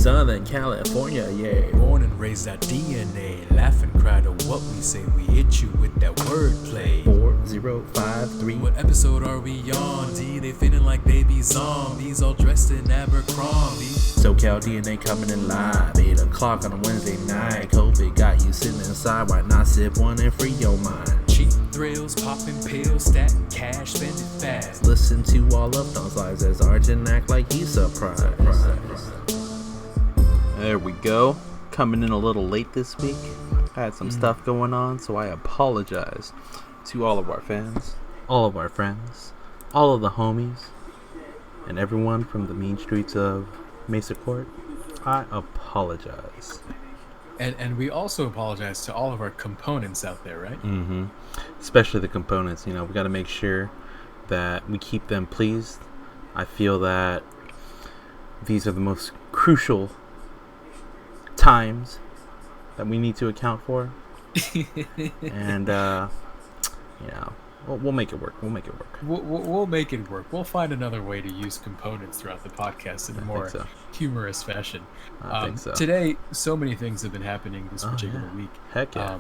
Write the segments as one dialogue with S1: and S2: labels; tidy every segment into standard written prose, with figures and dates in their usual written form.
S1: Southern California, yeah.
S2: Born and raised our DNA. Laugh and cry to what we say. We hit you with that wordplay.
S1: 4053.
S2: What episode are we on? D, they feeling like baby zombies, all dressed in Abercrombie.
S1: SoCal DNA coming in live. 8 o'clock on a Wednesday night. COVID got you sitting inside. Why not sip one and free your mind?
S2: Cheap thrills, popping pills, stack cash, spend it fast.
S1: Listen to all of those lies as Arjun act like he's surprised. There we go. Coming in a little late this week. I had some stuff going on, so I apologize to all of our fans, all of our friends, all of the homies, and everyone from the mean streets of Mesa Court. I apologize.
S2: And we also apologize to all of our components out there, right?
S1: Mm-hmm. Especially the components. You know, we got to make sure that we keep them pleased. I feel that these are the most crucial times that we need to account for. And, you know, we'll make it work. We'll make it work.
S2: We'll make it work. We'll find another way to use components throughout the podcast in a more humorous fashion.
S1: I think so.
S2: Today, so many things have been happening this particular week.
S1: Heck yeah.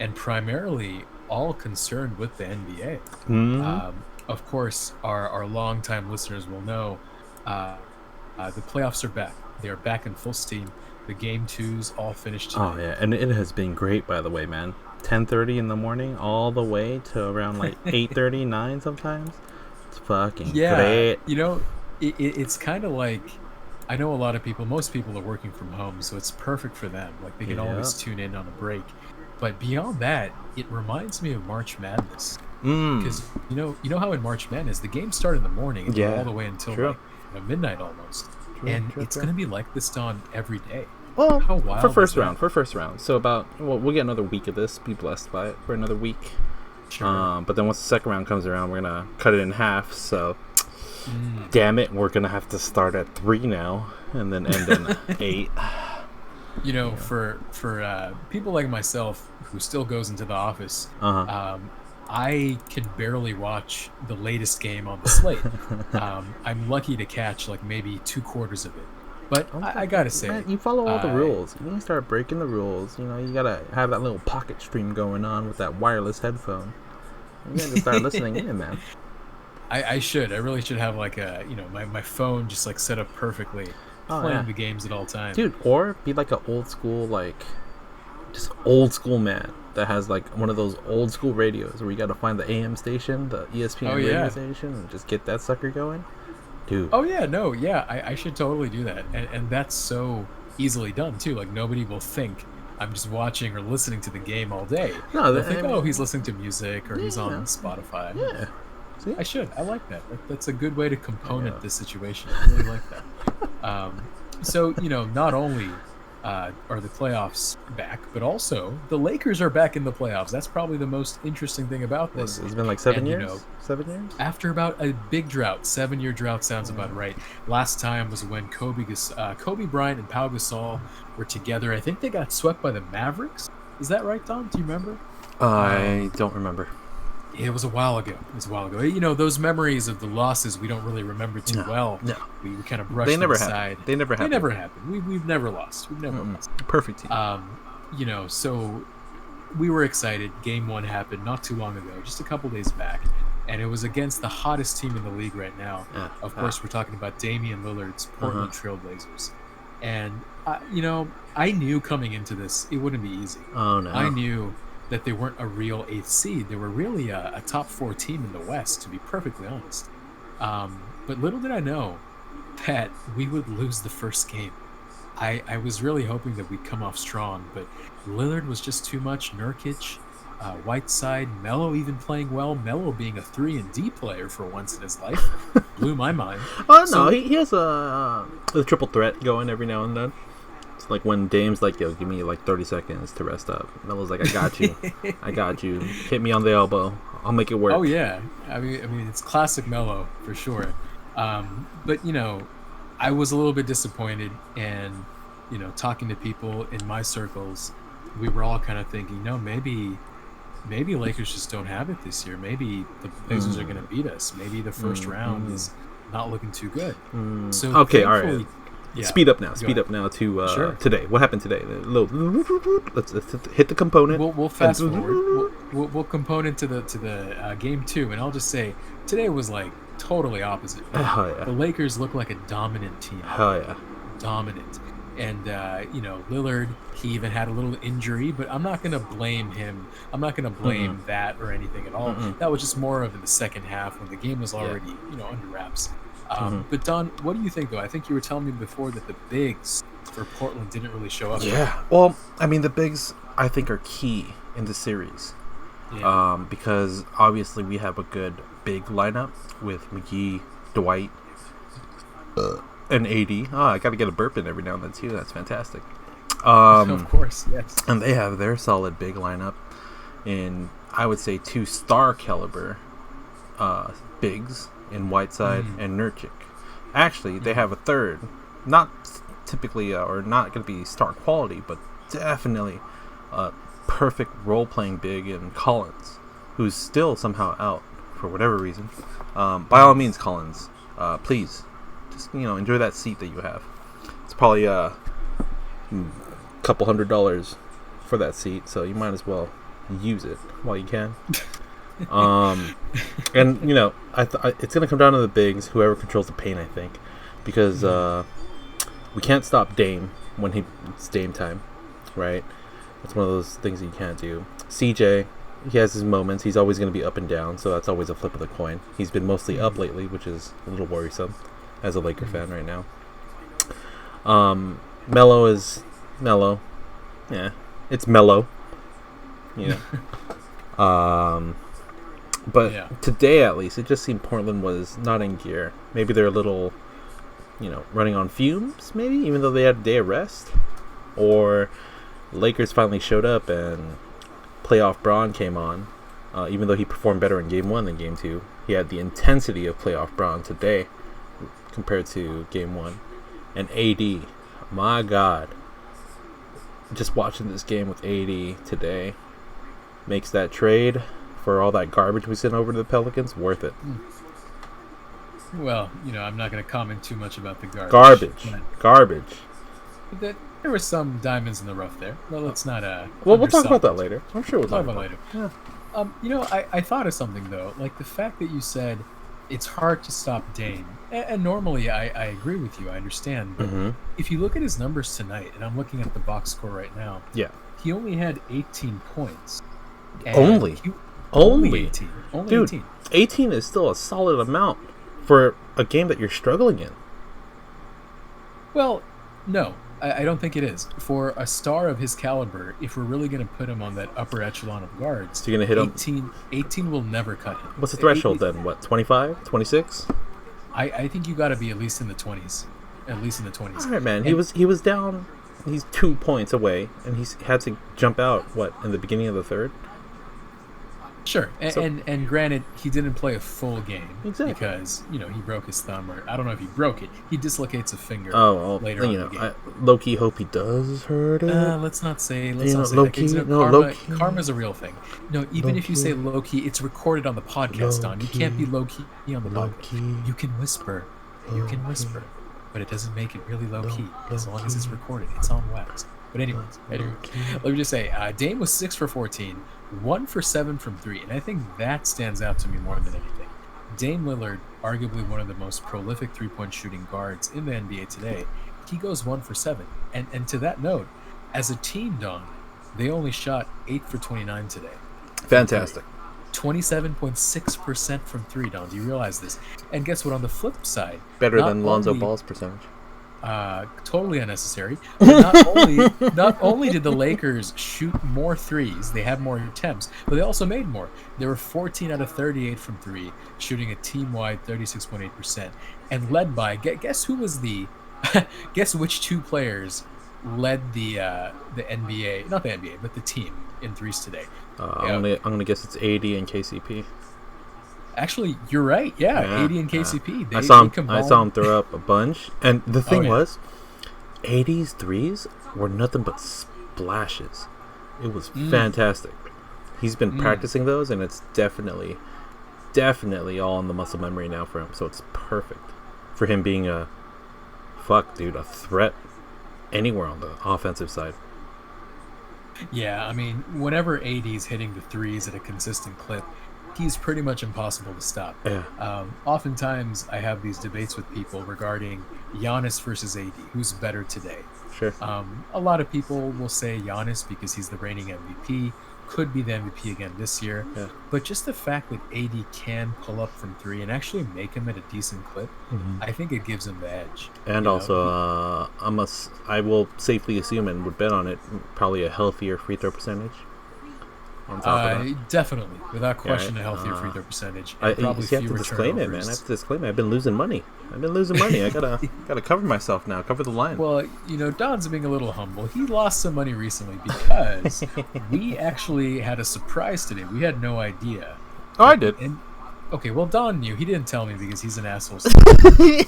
S2: And primarily all concerned with the NBA.
S1: Mm-hmm.
S2: Of course, our longtime listeners will know the playoffs are back. They are back in full steam. The game 2s all finished tonight.
S1: Oh, yeah. And it has been great, by the way, man. 10:30 in the morning all the way to around like 8:30, 9 sometimes. It's fucking great.
S2: You know, it's kind of like, I know a lot of people, most people are working from home, so it's perfect for them. Like, they can always tune in on a break. But beyond that, it reminds me of March Madness. Because, you know how in March Madness, the games start in the morning and go all the way until like, midnight almost. It's going to be like this, Don, every day.
S1: Well, for first round. So we'll get another week of this. Be blessed by it for another week.
S2: Sure.
S1: But then once the second round comes around, we're going to cut it in half. So, damn it, we're going to have to start at 3 now and then end in 8.
S2: You know, for people like myself who still goes into the office, I can barely watch the latest game on the slate. I'm lucky to catch like maybe 2 quarters of it. But I gotta say,
S1: man, you follow all the rules. You need to start breaking the rules. You know, you gotta have that little pocket stream going on with that wireless headphone. You gotta start listening in, man.
S2: I really should have like a, you know, my phone just like set up perfectly, playing the games at all times.
S1: Dude, or be like an old school, like, just old school man that has like one of those old school radios where you gotta find the AM station, the ESPN radio station, and just get that sucker going. Dude.
S2: Oh yeah, no, yeah, I should totally do that, and that's so easily done too. Like, nobody will think I'm just watching or listening to the game all day. No, they'll think, oh, he's listeing to music or he's on Spotify.
S1: Yeah, see?
S2: I like that. That's a good way to component this situation. I really like that. So, you know, not only are the playoffs back, but also the Lakers are back in the playoffs. That's probably the most interesing thing about this.
S1: It's been like 7 years?
S2: You know,
S1: 7 years?
S2: After about a big drought, 7-year drought sounds about right. Last time was when Kobe Bryant and Pau Gasol were together. I think they got swept by the Mavericks. Is that right, Tom? Do you remember?
S1: I don't remember.
S2: It was a while ago. You know, those memories of the losses we don't really remember too well. No. We kind of brushed them aside.
S1: They never happened.
S2: We've never lost. Lost.
S1: Perfect team.
S2: You know, so we were excited. Game 1 happened not too long ago, just a couple days back. And it was against the hottest team in the league right now. Of course, we're talking about Damian Lillard's Portland Trailblazers. And, you know, I knew coming into this, it wouldn't be easy.
S1: Oh, no.
S2: I knew that they weren't a real 8th seed. They were really a top 4 team in the West, to be perfectly honest. But little did I know that we would lose the first game. I was really hoping that we'd come off strong, but Lillard was just too much. Nurkic, Whiteside, Melo even playing well. Melo being a 3-and-D player for once in his life blew my mind.
S1: Oh, no, he has a triple threat going every now and then. It's like when Dame's like, yo, give me like 30 seconds to rest up. Melo's like, I got you. Hit me on the elbow. I'll make it work.
S2: Oh, yeah. I mean, it's classic Melo for sure. But, you know, I was a little bit disappointed, and, you know, talking to people in my circles, we were all kind of thinking, no, maybe Lakers just don't have it this year. Maybe the Blazers are going to beat us. Maybe the first round is not looking too good. So
S1: okay, all right.
S2: Yeah.
S1: Speed up now.
S2: Go
S1: Speed
S2: ahead.
S1: up now to
S2: Sure.
S1: today. What happened today? Let's hit the component.
S2: We'll fast forward. We'll component to the game 2, and I'll just say today was like totally opposite.
S1: Hell
S2: The
S1: yeah.
S2: Lakers look like a dominant team.
S1: Hell yeah.
S2: Dominant. And Lillard, he even had a little injury, but I'm not gonna blame him. I'm not gonna blame that or anything at all.
S1: Mm-mm.
S2: That was just more of in the second half when the game was already under wraps. But Don, what do you think though? I think you were telling me before that the bigs for Portland didn't really show up.
S1: Yeah. Well, I mean, the bigs I think are key in the series.
S2: Yeah.
S1: Because obviously we have a good big lineup with McGee, Dwight, and AD. Oh, I got to get a burp in every now and then too. That's fantastic.
S2: Of course, yes.
S1: And they have their solid big lineup in, I would say, 2-star caliber bigs in Whiteside and Nurkic. Actually, they have a third, not typically or not going to be star quality, but definitely a perfect role-playing big in Collins, who's still somehow out for whatever reason. By all means, Collins, please, just enjoy that seat that you have. It's probably couple $100 for that seat, so you might as well use it while you can. And it's gonna come down to the bigs, whoever controls the paint, I think, because we can't stop Dame when it's Dame time, right? It's one of those things that you can't do. CJ, he has his moments. He's always going to be up and down, so that's always a flip of the coin. He's been mostly up lately, which is a little worrisome as a Laker fan right now. Melo is mellow. Yeah, it's mellow. But today, at least, it just seemed Portland was not in gear. Maybe they're a little, running on fumes, maybe, even though they had a day of rest. Or Lakers finally showed up and playoff Braun came on. Even though he performed better in Game 1 than Game 2, he had the intensity of playoff Braun today compared to Game 1. And AD, my God, just watching this game with AD today makes that trade for all that garbage we sent over to the Pelicans worth it.
S2: Well, I'm not going to comment too much about the garbage. There were some diamonds in the rough there. Well, let's not.
S1: Well, we'll talk about that later. I'm sure we'll talk about
S2: later.
S1: Yeah.
S2: I thought of something though, like the fact that you said it's hard to stop Dame, and normally I agree with you. I understand, but if you look at his numbers tonight, and I'm looking at the box score right now, he only had 18 points.
S1: Only
S2: 18.
S1: Dude,
S2: 18.
S1: 18 is still a solid amount for a game that you're struggling in.
S2: Well, no, I don't think it is. For a star of his caliber, if we're really going to put him on that upper echelon of guards,
S1: so you're going to hit him?
S2: 18 will never cut him.
S1: What's the threshold then? What, 25? 26?
S2: I think you got to be at least in the 20s. At least in the 20s.
S1: All right, man. He was down. He's 2 points away, and he's had to jump out, in the beginning of the third?
S2: Sure, and granted, he didn't play a full game because he broke his thumb, or I don't know if he broke it. He dislocates a finger. Later on in the game.
S1: I low-key hope he does hurt it.
S2: Let's not say
S1: low-key.
S2: Low-key. Karma's a real thing. No, even if you say low-key, it's recorded on the podcast. Don, you can't be low-key on the podcast. You can whisper, but it doesn't make it really low-key as long as it's recorded. It's on wax. But anyways, let me just say, Dame was 6 for 14, 1 for 7 from 3, and I think that stands out to me more than anything. Dame Lillard, arguably one of the most prolific three-point shooting guards in the NBA today, he goes 1 for 7. And to that note, as a team, Don, they only shot 8 for 29 today.
S1: Fantastic.
S2: 27.6% from 3, Don. Do you realize this? And guess what? On the flip side,
S1: better than Lonzo Ball's percentage.
S2: Totally unnecessary. But not only did the Lakers shoot more threes, they had more attempts, but they also made more. They were 14 out of 38 from 3, shooting a team-wide 36.8%, and led by guess who was the guess which 2 players led the NBA, not the NBA, but the team in threes today.
S1: I'm gonna guess it's AD and KCP.
S2: Actually, you're right. Yeah, AD and KCP.
S1: I saw him throw up a bunch, and the thing was, AD's threes were nothing but splashes. It was fantastic. He's been practicing those, and it's definitely all in the muscle memory now for him. So it's perfect for him being a fuck, dude, a threat anywhere on the offensive side.
S2: Yeah, I mean, whenever AD's hitting the threes at a consistent clip, he's pretty much impossible to stop.
S1: Yeah.
S2: Oftentimes, I have these debates with people regarding Giannis versus AD. Who's better today?
S1: Sure.
S2: A lot of people will say Giannis because he's the reigning MVP, could be the MVP again this year.
S1: Yeah.
S2: But just the fact that AD can pull up from three and actually make him at a decent clip, I think it gives him the edge.
S1: And also, I will safely assume and would bet on it, probably a healthier free throw percentage. On top of that.
S2: Definitely, without question, a healthier free throw percentage.
S1: I
S2: And probably
S1: have to
S2: fewer
S1: disclaim it, man. I
S2: turnovers.
S1: have to disclaim it. I've been losing money. I gotta cover myself now. Cover the line.
S2: Well, Don's being a little humble. He lost some money recently because we actually had a surprise today. We had no idea.
S1: Oh, I did.
S2: And okay, well, Don knew. He didn't tell me because he's an asshole.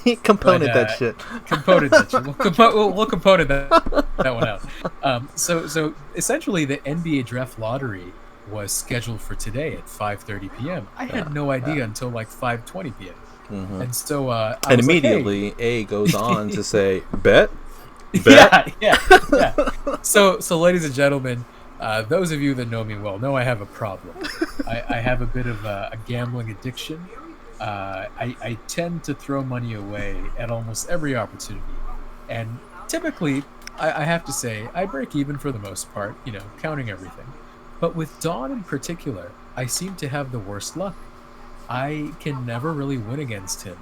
S1: He component that shit.
S2: Component that shit. We'll component that one out. So essentially, the NBA draft lottery was scheduled for today at 5:30 p.m. I had no idea until like 5:20 p.m. And so I
S1: And
S2: was
S1: immediately,
S2: like, hey.
S1: A goes on to say, "Bet."
S2: Yeah. So, ladies and gentlemen, those of you that know me well know I have a problem. I have a bit of a gambling addiction. I tend to throw money away at almost every opportunity, and typically, I have to say, I break even for the most part, counting everything. But with Dawn in particular, I seem to have the worst luck. I can never really win against him.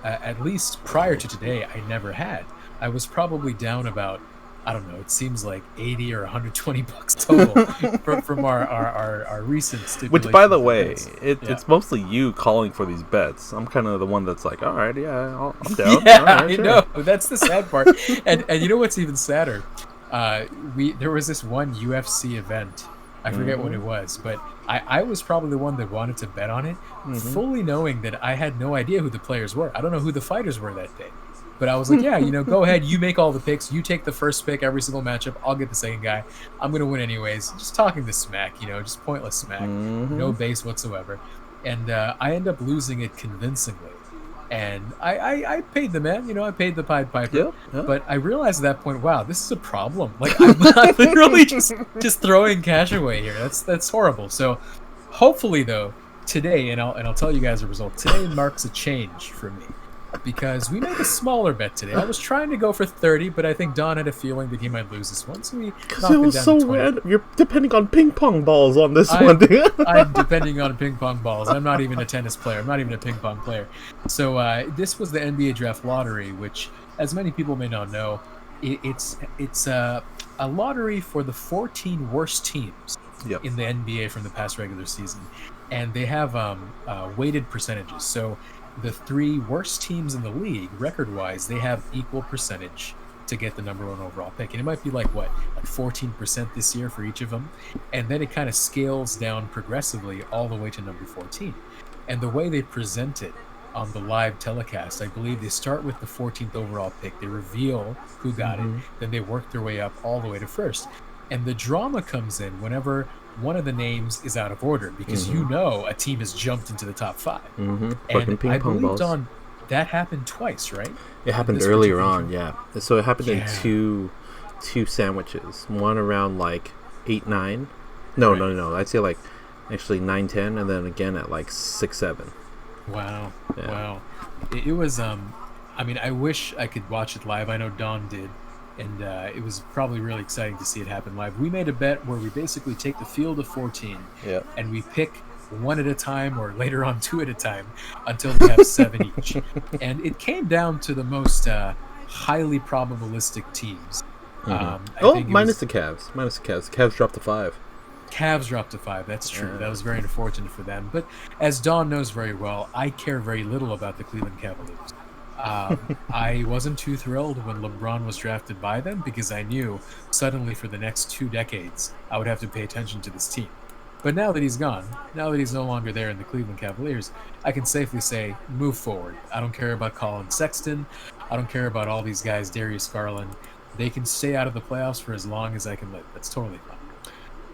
S2: At least prior to today, I never had. I was probably down about, I don't know, it seems like 80 or $120 total from our recent stipulation.
S1: Which, by the way,
S2: bets.
S1: it's mostly you calling for these bets. I'm kind of the one that's like, all right, yeah, I'm down.
S2: Yeah,
S1: all right,
S2: I
S1: sure.
S2: know. That's the sad part. and you know what's even sadder? There was this one UFC event. I forget what it was, but I was probably the one that wanted to bet on it, fully knowing that I had no idea who the players were. I don't know who the fighters were that day. But I was like, yeah, go ahead. You make all the picks. You take the first pick every single matchup. I'll get the second guy. I'm going to win anyways. Just talking the smack, just pointless smack. No base whatsoever. And I end up losing it convincingly. And I paid the man, I paid the Pied Piper.
S1: Yep.
S2: But I realized at that point, wow, this is a problem. Like, I'm literally just throwing cash away here. That's horrible. So hopefully, though, today, and I'll tell you guys the result, today marks a change for me. Because we made a smaller bet today. I was trying to go for 30, but I think Don had a feeling that he might lose this one, so we knocked it down
S1: It was so
S2: to 20.
S1: random. You're depending on ping pong balls on this one, dude.
S2: I'm depending on ping pong balls. I'm not even a tennis player. I'm not even a ping pong player. So this was the NBA draft lottery, which, as many people may not know, it's a lottery for the 14 worst teams in the NBA from the past regular season, and they have weighted percentages. So the three worst teams in the league, record-wise, they have equal percentage to get the number one overall pick. And it might be like 14% this year for each of them. And then it kind of scales down progressively all the way to number 14. And the way they present it on the live telecast, I believe they start with the 14th overall pick. They reveal who got it. Then they work their way up all the way to first. And the drama comes in whenever one of the names is out of order, because a team has jumped into the top 5. And I believe, Don, that happened twice, right?
S1: It happened earlier on, yeah. So it happened in two sandwiches. One around like 8, 9. No. I'd say like actually 9, 10, and then again at like 6, 7.
S2: Wow. It was I wish I could watch it live. I know Don did. And it was probably really exciting to see it happen live. We made a bet where we basically take the field of 14 and we pick one at a time, or later on 2 at a time, until we have 7 each. And it came down to the most highly probabilistic teams.
S1: Minus the Cavs. The Cavs dropped to 5.
S2: Cavs dropped to 5. That's true. That was very unfortunate for them. But as Don knows very well, I care very little about the Cleveland Cavaliers. I wasn't too thrilled when LeBron was drafted by them, because I knew suddenly for the next 2 decades I would have to pay attention to this team. But now that he's gone, now that he's no longer there in the Cleveland Cavaliers, I can safely say, move forward. I don't care about Colin Sexton. I don't care about all these guys, Darius Garland. They can stay out of the playoffs for as long as I can live. That's totally fine.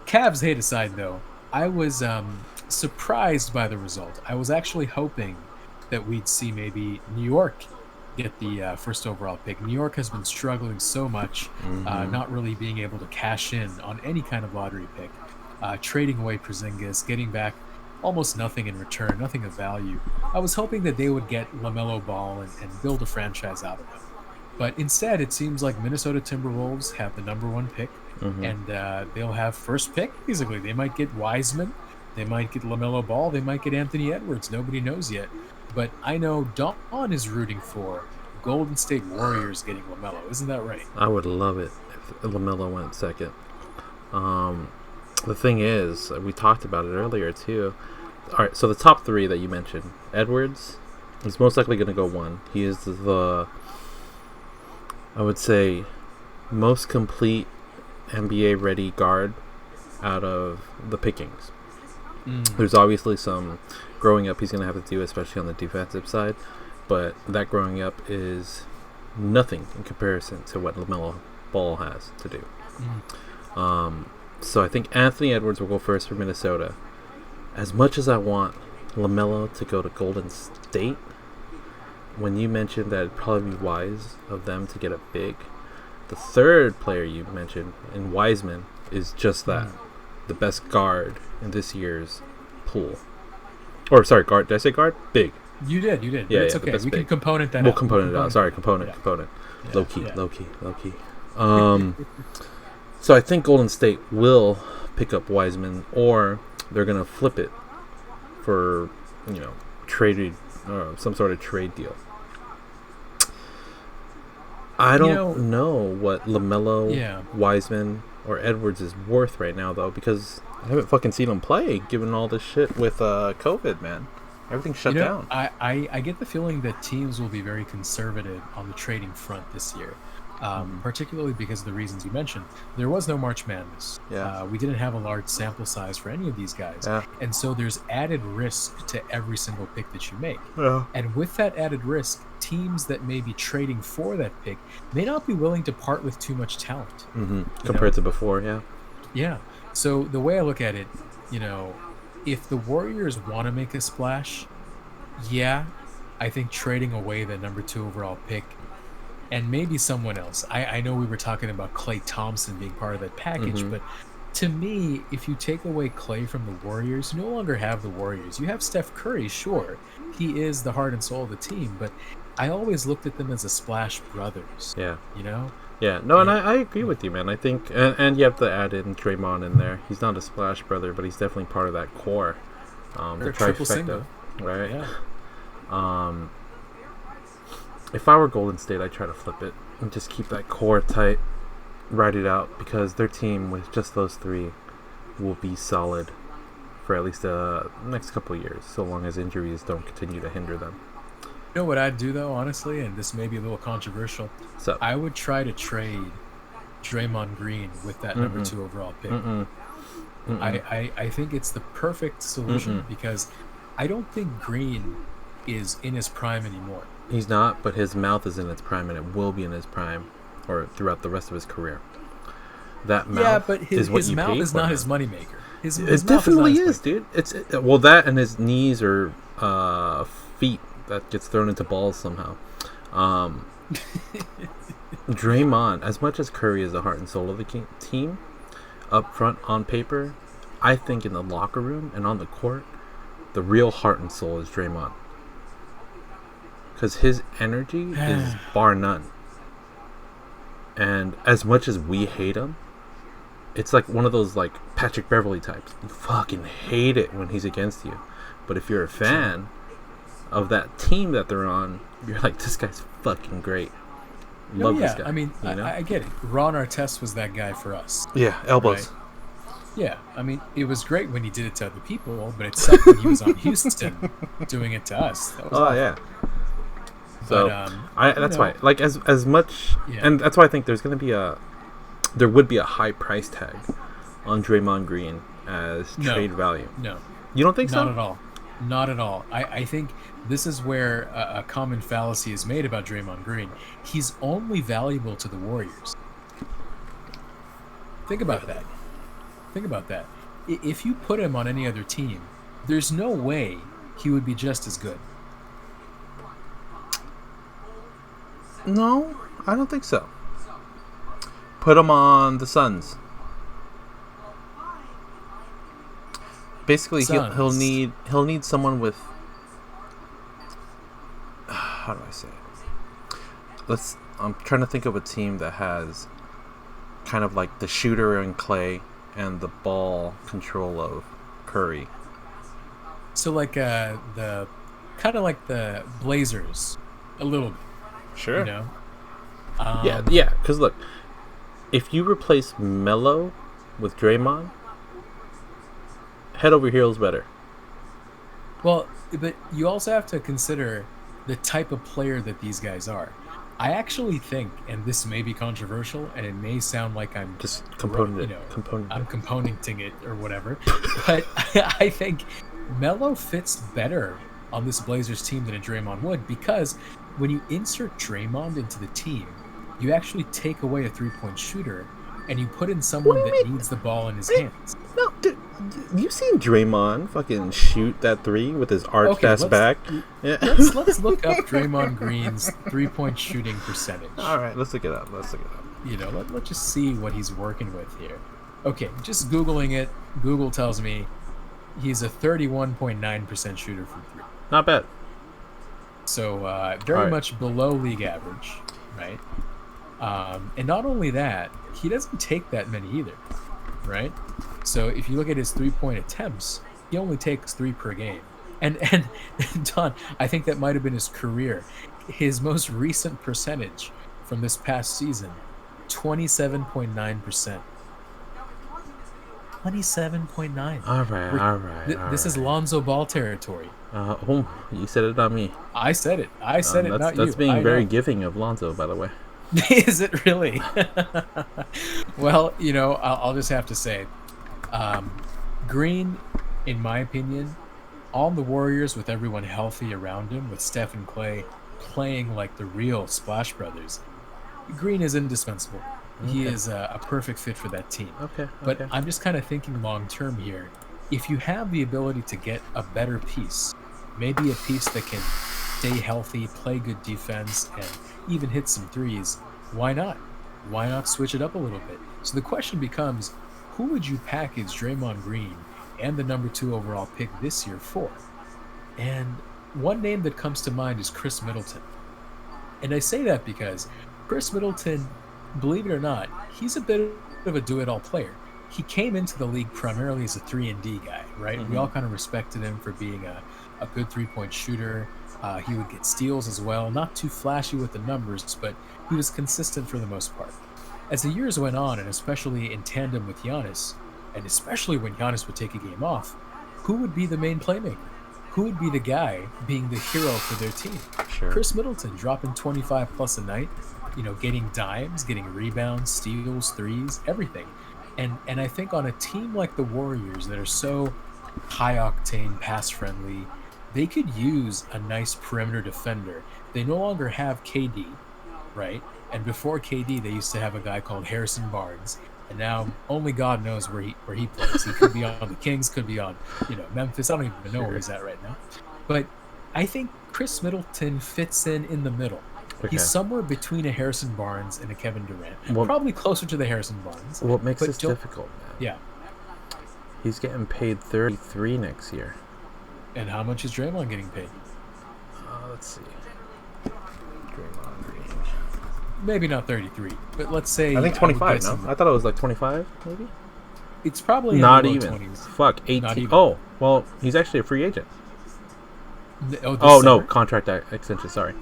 S2: Cavs hate aside, though, I was surprised by the result. I was actually hoping that we'd see maybe New York get the first overall pick. New York has been struggling so much, not really being able to cash in on any kind of lottery pick, trading away Porzingis, getting back almost nothing in return, nothing of value. I was hoping that they would get LaMelo Ball and build a franchise out of him. But instead, it seems like Minnesota Timberwolves have the number one pick, and they'll have first pick, basically. They might get Wiseman, they might get LaMelo Ball, they might get Anthony Edwards. Nobody knows yet. But I know Dawn is rooting for Golden State Warriors getting LaMelo. Isn't that right?
S1: I would love it if LaMelo went second. The thing is, we talked about it earlier too. All right, so the top three that you mentioned, Edwards is most likely going to go one. He is the, I would say, most complete NBA ready guard out of the pickings. There's obviously some growing up he's going to have to do, especially on the defensive side, but that growing up is nothing in comparison to what LaMelo Ball has to do. So I think Anthony Edwards will go first for Minnesota. As much as I want LaMelo to go to Golden State, when you mentioned that it'd probably be wise of them to get a big, the third player you mentioned, in Wiseman, is just that. The best guard in this year's pool. Or, sorry, guard. Did I say guard? Big.
S2: You did.
S1: Yeah,
S2: but it's okay. We
S1: big.
S2: can component that
S1: We'll
S2: out.
S1: component it out. Sorry, component.
S2: Yeah.
S1: Low key. So I think Golden State will pick up Wiseman, or they're going to flip it for, traded, some sort of trade deal. I don't know what LaMelo, Wiseman, or Edwards is worth right now, though, because I haven't fucking seen them play, given all this shit with COVID, man. Everything's shut down.
S2: I get the feeling that teams will be very conservative on the trading front this year, particularly because of the reasons you mentioned. There was no March Madness.
S1: Yeah.
S2: We didn't have a large sample size for any of these guys.
S1: Yeah.
S2: And so there's added risk to every single pick that you make.
S1: Yeah.
S2: And with that added risk, teams that may be trading for that pick may not be willing to part with too much talent.
S1: Compared to before, yeah.
S2: Yeah. So the way I look at it, if the Warriors want to make a splash, I think trading away the number 2 overall pick and maybe someone else. I know we were talking about Klay Thompson being part of that package, but to me, if you take away Klay from the Warriors, you no longer have the Warriors. You have Steph Curry, sure. He is the heart and soul of the team, but I always looked at them as a Splash Brothers.
S1: Yeah.
S2: Yeah,
S1: no, and I agree with you, man. I think, and you have to add in Draymond in there. He's not a splash brother, but he's definitely part of that core. The
S2: triple
S1: trifecta,
S2: single.
S1: right?
S2: Yeah.
S1: If I were Golden State, I'd try to flip it and just keep that core tight, ride it out, because their team with just those three will be solid for at least the next couple of years, so long as injuries don't continue to hinder them.
S2: You know what I'd do, though, honestly, and this may be a little controversial.
S1: So
S2: I would try to trade Draymond Green with that number 2 overall pick. I think it's the perfect solution because I don't think Green is in his prime anymore.
S1: He's not, but his mouth is in its prime, and it will be in his prime or throughout the rest of his career. That mouth
S2: but his mouth is not his moneymaker.
S1: It definitely is, dude. Well, that and his knees or feet that gets thrown into balls somehow. Draymond, as much as Curry is the heart and soul of the team, up front on paper, I think in the locker room and on the court, the real heart and soul is Draymond. Because his energy is bar none. And as much as we hate him, it's like one of those like Patrick Beverly types. You fucking hate it when he's against you. But if you're a fan of that team that they're on, you're like, this guy's fucking great. Love this guy.
S2: I mean, I get it. Ron Artest was that guy for us.
S1: Yeah, elbows.
S2: Right? Yeah, I mean, it was great when he did it to other people, but it sucked when he was on Houston doing it to us. That was awful.
S1: Yeah. So that's why, like, as much, and that's why I think there would be a high price tag on Draymond Green as trade value.
S2: No,
S1: you don't think so?
S2: Not at all. I think this is where a common fallacy is made about Draymond Green. He's only valuable to the Warriors. Think about that. If you put him on any other team, there's no way he would be just as good.
S1: No, I don't think so. Put him on the Suns. Basically,
S2: Suns.
S1: he'll need someone with. How do I say it? I'm trying to think of a team that has kind of like the shooter in Klay and the ball control of Curry.
S2: So like the kind of like the Blazers, a little bit.
S1: Sure.
S2: You know.
S1: Yeah. Because look, if you replace Melo with Draymond, head over heels better.
S2: Well, but you also have to consider the type of player that these guys are. I actually think, and this may be controversial, and it may sound like I'm
S1: Just
S2: I'm
S1: component.
S2: componenting it or whatever, but I think Melo fits better on this Blazers team than a Draymond would, because when you insert Draymond into the team, you actually take away a 3-point shooter and you put in
S1: What do
S2: someone
S1: you
S2: that
S1: mean?
S2: needs the ball in his hands.
S1: No, dude, you seen Draymond fucking shoot that three with his arched ass back? Yeah.
S2: Let's look up Draymond Green's 3-point shooting percentage.
S1: All right, let's look it up.
S2: You know, let's just see what he's working with here. Okay, just Googling it. Google tells me he's a 31.9% shooter from three.
S1: Not bad.
S2: So very much below league average, right? And not only that, he doesn't take that many either, right? So if you look at his 3-point attempts, he only takes 3 per game. And Don, I think that might have been his career. His most recent percentage from this past season, 27.9%. 27.9.
S1: All right.
S2: This is Lonzo Ball territory.
S1: You said it, not me.
S2: I said it. I said it, not you.
S1: That's being very giving of Lonzo, by the way.
S2: Is it really? Well, you know, I'll just have to say, Green, in my opinion, on the Warriors with everyone healthy around him, with Steph and Klay playing like the real Splash Brothers, Green is indispensable. Okay. He is a perfect fit for that team.
S1: Okay.
S2: But I'm just kind of thinking long term here. If you have the ability to get a better piece, maybe a piece that can stay healthy, play good defense, and even hit some threes, why not? Why not switch it up a little bit? So the question becomes, who would you package Draymond Green and the number 2 overall pick this year for? And one name that comes to mind is Chris Middleton. And I say that because Chris Middleton, believe it or not, he's a bit of a do-it-all player. He came into the league primarily as a 3-and-D guy, right? Mm-hmm. We all kind of respected him for being a good 3-point shooter. He would get steals as well. Not too flashy with the numbers, but he was consistent for the most part. As the years went on, and especially in tandem with Giannis, and especially when Giannis would take a game off, who would be the main playmaker? Who would be the guy being the hero for their team?
S1: Sure.
S2: Chris Middleton, dropping 25 plus a night, you know, getting dimes, getting rebounds, steals, threes, everything. And I think on a team like the Warriors that are so high-octane, pass-friendly, they could use a nice perimeter defender. They no longer have KD, right? And before KD, they used to have a guy called Harrison Barnes. And now only God knows where he plays. He could be on the Kings, could be on, you know, Memphis. I don't even know where he's at right now. But I think Chris Middleton fits in the middle. Okay. He's somewhere between a Harrison Barnes and a Kevin Durant. Probably closer to the Harrison Barnes.
S1: What makes this difficult, man?
S2: Yeah.
S1: He's getting paid $33 next year.
S2: And how much is Draymond getting paid?
S1: Let's see. Draymond Green.
S2: Maybe not 33, but let's say...
S1: I think 25, no? I thought it was like 25, maybe?
S2: It's probably
S1: not even.
S2: 20s.
S1: Fuck, 18. Oh, well, he's actually a free agent.
S2: No,
S1: contract extension, sorry.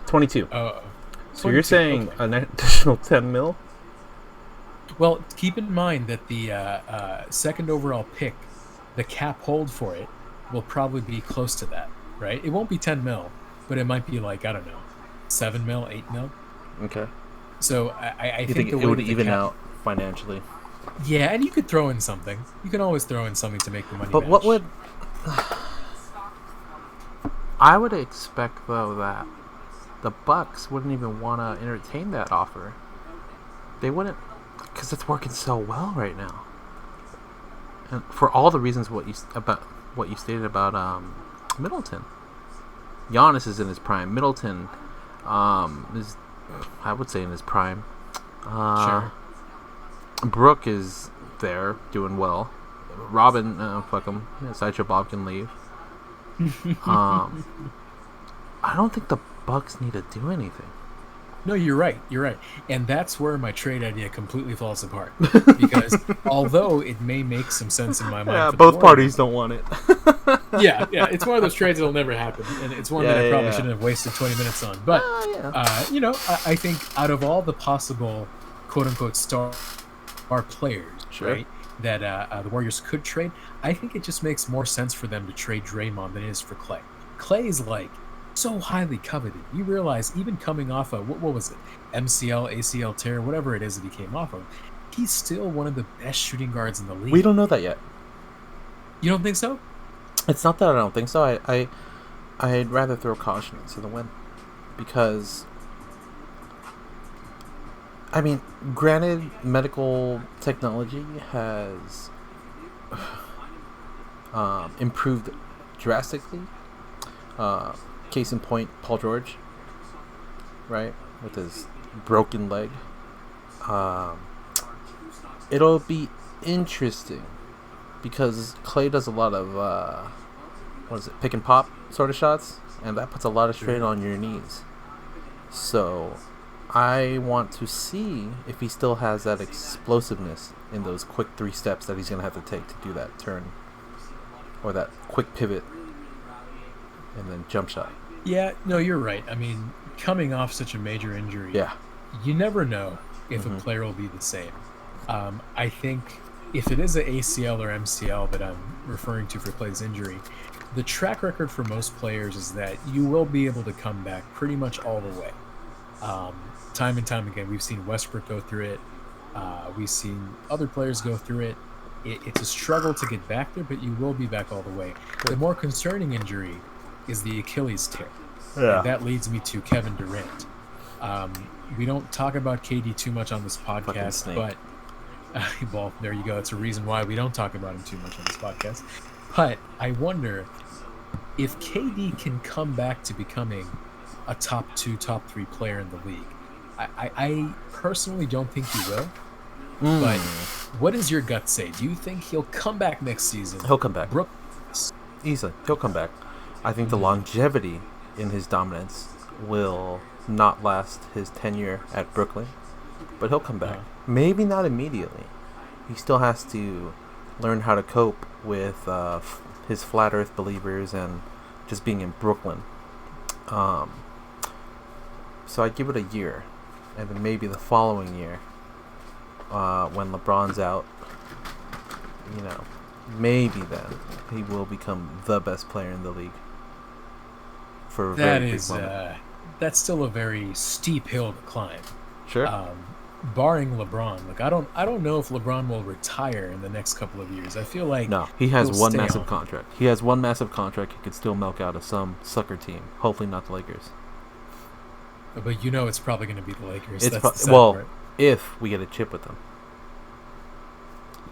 S1: 22.
S2: So
S1: 22, you're saying an additional 10 mil?
S2: Well, keep in mind that the second overall pick, the cap hold for it, will probably be close to that, right? It won't be 10 mil, but it might be like, I don't know, 7 mil, 8 mil.
S1: Okay.
S2: So I think
S1: it would even out financially.
S2: Yeah, and you could throw in something. You can always throw in something to make the money
S1: But
S2: match.
S1: what would... I would expect, though, that the Bucks wouldn't even want to entertain that offer. They wouldn't, because it's working so well right now. And for all the reasons what you stated about Middleton. Giannis is in his prime. Middleton is I would say in his prime.
S2: Sure.
S1: Brooke is there, doing well. Robin, fuck him. Sideshow Bob can leave. I don't think the Bucks need to do anything.
S2: No, you're right. You're right. And that's where my trade idea completely falls apart. Because although it may make some sense in my mind,
S1: Yeah,
S2: for the
S1: both
S2: Warriors,
S1: parties don't want it.
S2: yeah, it's one of those trades that'll never happen, and it's one that I probably shouldn't have wasted 20 minutes on. But I think out of all the possible "quote unquote" star players, right, that the Warriors could trade, I think it just makes more sense for them to trade Draymond than it is for Klay. Klay is like so highly coveted. You realize even coming off of what was it, MCL, ACL tear, whatever it is that he came off of, he's still one of the best shooting guards in the league.
S1: We don't know that yet.
S2: You don't think so?
S1: It's not that I don't think so. I'd rather throw caution into the wind because, I mean, granted, medical technology has improved drastically. Case in point, Paul George, right, with his broken leg. It'll be interesting because Klay does a lot of pick and pop sort of shots, and that puts a lot of strain on your knees. So I want to see if he still has that explosiveness in those quick 3 steps that he's going to have to take to do that turn or that quick pivot and then jump shot.
S2: Yeah, no, you're right. I mean, coming off such a major injury, you never know if a player will be the same. I think if it is an ACL or MCL that I'm referring to for Klay's injury, the track record for most players is that you will be able to come back pretty much all the way. Time and time again, we've seen Westbrook go through it. We've seen other players go through it. It's a struggle to get back there, but you will be back all the way. The more concerning injury is the Achilles tear.
S1: Yeah.
S2: And that leads me to Kevin Durant. We don't talk about KD too much on this podcast, but well, there you go. It's a reason why we don't talk about him too much on this podcast. But I wonder if KD can come back to becoming a top 2, top 3 player in the league. I personally don't think he will. But what does your gut say? Do you think he'll come back next season?
S1: He'll come back.
S2: Easily.
S1: He'll come back. I think the longevity in his dominance will not last his tenure at Brooklyn, but he'll come back. Maybe not immediately. He still has to learn how to cope with his flat earth believers and just being in Brooklyn. So I give it a year, and then maybe the following year, when LeBron's out, maybe then he will become the best player in the league. For a very big moment.
S2: That's still a very steep hill to climb.
S1: Sure.
S2: Barring LeBron, like I don't know if LeBron will retire in the next couple of years. I feel like
S1: he has one massive contract. He has one massive contract. He could still milk out of some sucker team. Hopefully not the Lakers.
S2: But it's probably going to be the Lakers.
S1: If we get a chip with them.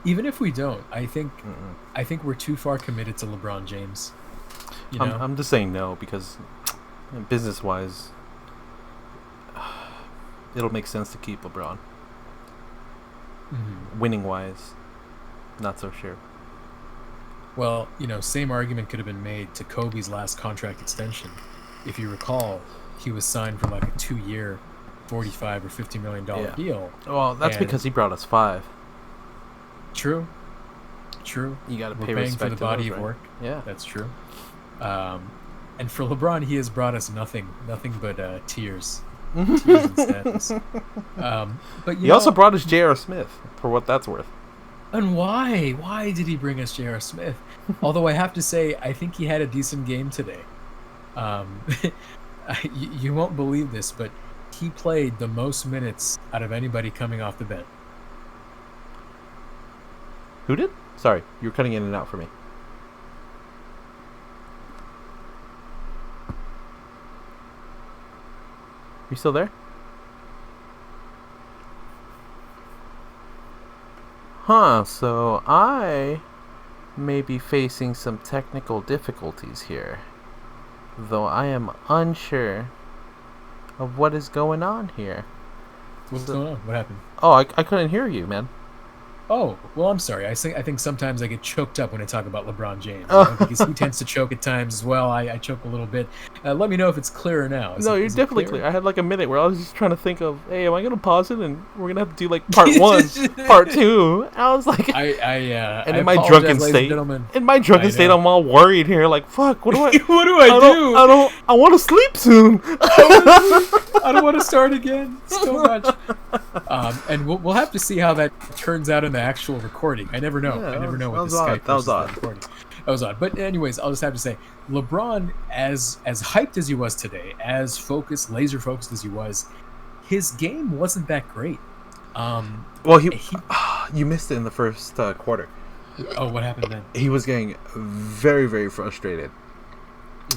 S2: Even if we don't, I think we're too far committed to LeBron James.
S1: I'm just saying no because business-wise, it'll make sense to keep LeBron. Winning-wise, not so sure.
S2: Well, same argument could have been made to Kobe's last contract extension. If you recall, he was signed for like a 2-year, $45 or $50 million deal.
S1: Well, that's because he brought us 5.
S2: True.
S1: You got to pay
S2: paying
S1: respect
S2: for the
S1: to
S2: body
S1: those,
S2: of work.
S1: Yeah,
S2: that's true. And for LeBron, he has brought us nothing but tears. Tears and sadness. But
S1: he also brought us J.R. Smith, for what that's worth.
S2: And why? Why did he bring us J.R. Smith? Although I have to say, I think he had a decent game today. You won't believe this, but he played the most minutes out of anybody coming off the bench.
S1: Who did? Sorry, you were cutting in and out for me. You still there? So I may be facing some technical difficulties here. Though I am unsure of what is going on here.
S2: What's going on? What happened?
S1: Oh, I couldn't hear you, man.
S2: Oh, well, I'm sorry. I think sometimes I get choked up when I talk about LeBron James,
S1: Oh.
S2: because he tends to choke at times as well. I choke a little bit. Let me know if it's clearer now.
S1: No, you're definitely clear. I had like a minute where I was just trying to think of, hey, am I gonna pause it and we're gonna have to do like part 1, part 2? I was like,
S2: and
S1: in my drunken state, I'm all worried here. Like, fuck, what do I?
S2: What do I do?
S1: I want to sleep soon.
S2: I don't want to start again so much. And we'll have to see how that turns out in the actual recording. I never know.
S1: Yeah,
S2: I never know
S1: that
S2: what the
S1: was
S2: Skype
S1: odd. That was
S2: versus the
S1: odd.
S2: recording. That was odd. But anyways, I'll just have to say, LeBron, as hyped as he was today, as focused, laser focused as he was, his game wasn't that great.
S1: Well, you missed it in the first quarter.
S2: Oh, what happened then?
S1: He was getting very, very frustrated.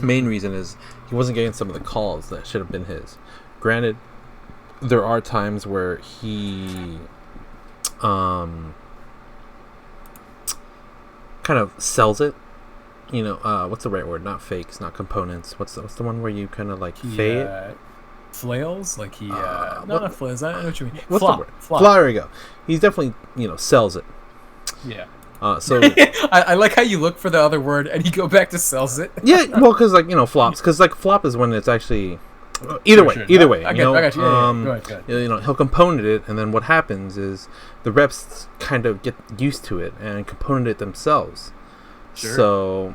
S1: Main reason is he wasn't getting some of the calls that should have been his. Granted, there are times where he kind of sells it. You know, what's the right word? Not fakes, not components. What's the one where you kind of like fade it?
S2: Flails? Like he not flails. I don't know what you mean.
S1: What's the word? Flop. There you go. He's definitely, sells it.
S2: Yeah.
S1: So
S2: I like how you look for the other word and you go back to sells it.
S1: Yeah, well, because flops. Because flop is when it's actually either way.
S2: I got you. Go ahead.
S1: He'll component it, and then what happens is the reps kind of get used to it and component it themselves. Sure. So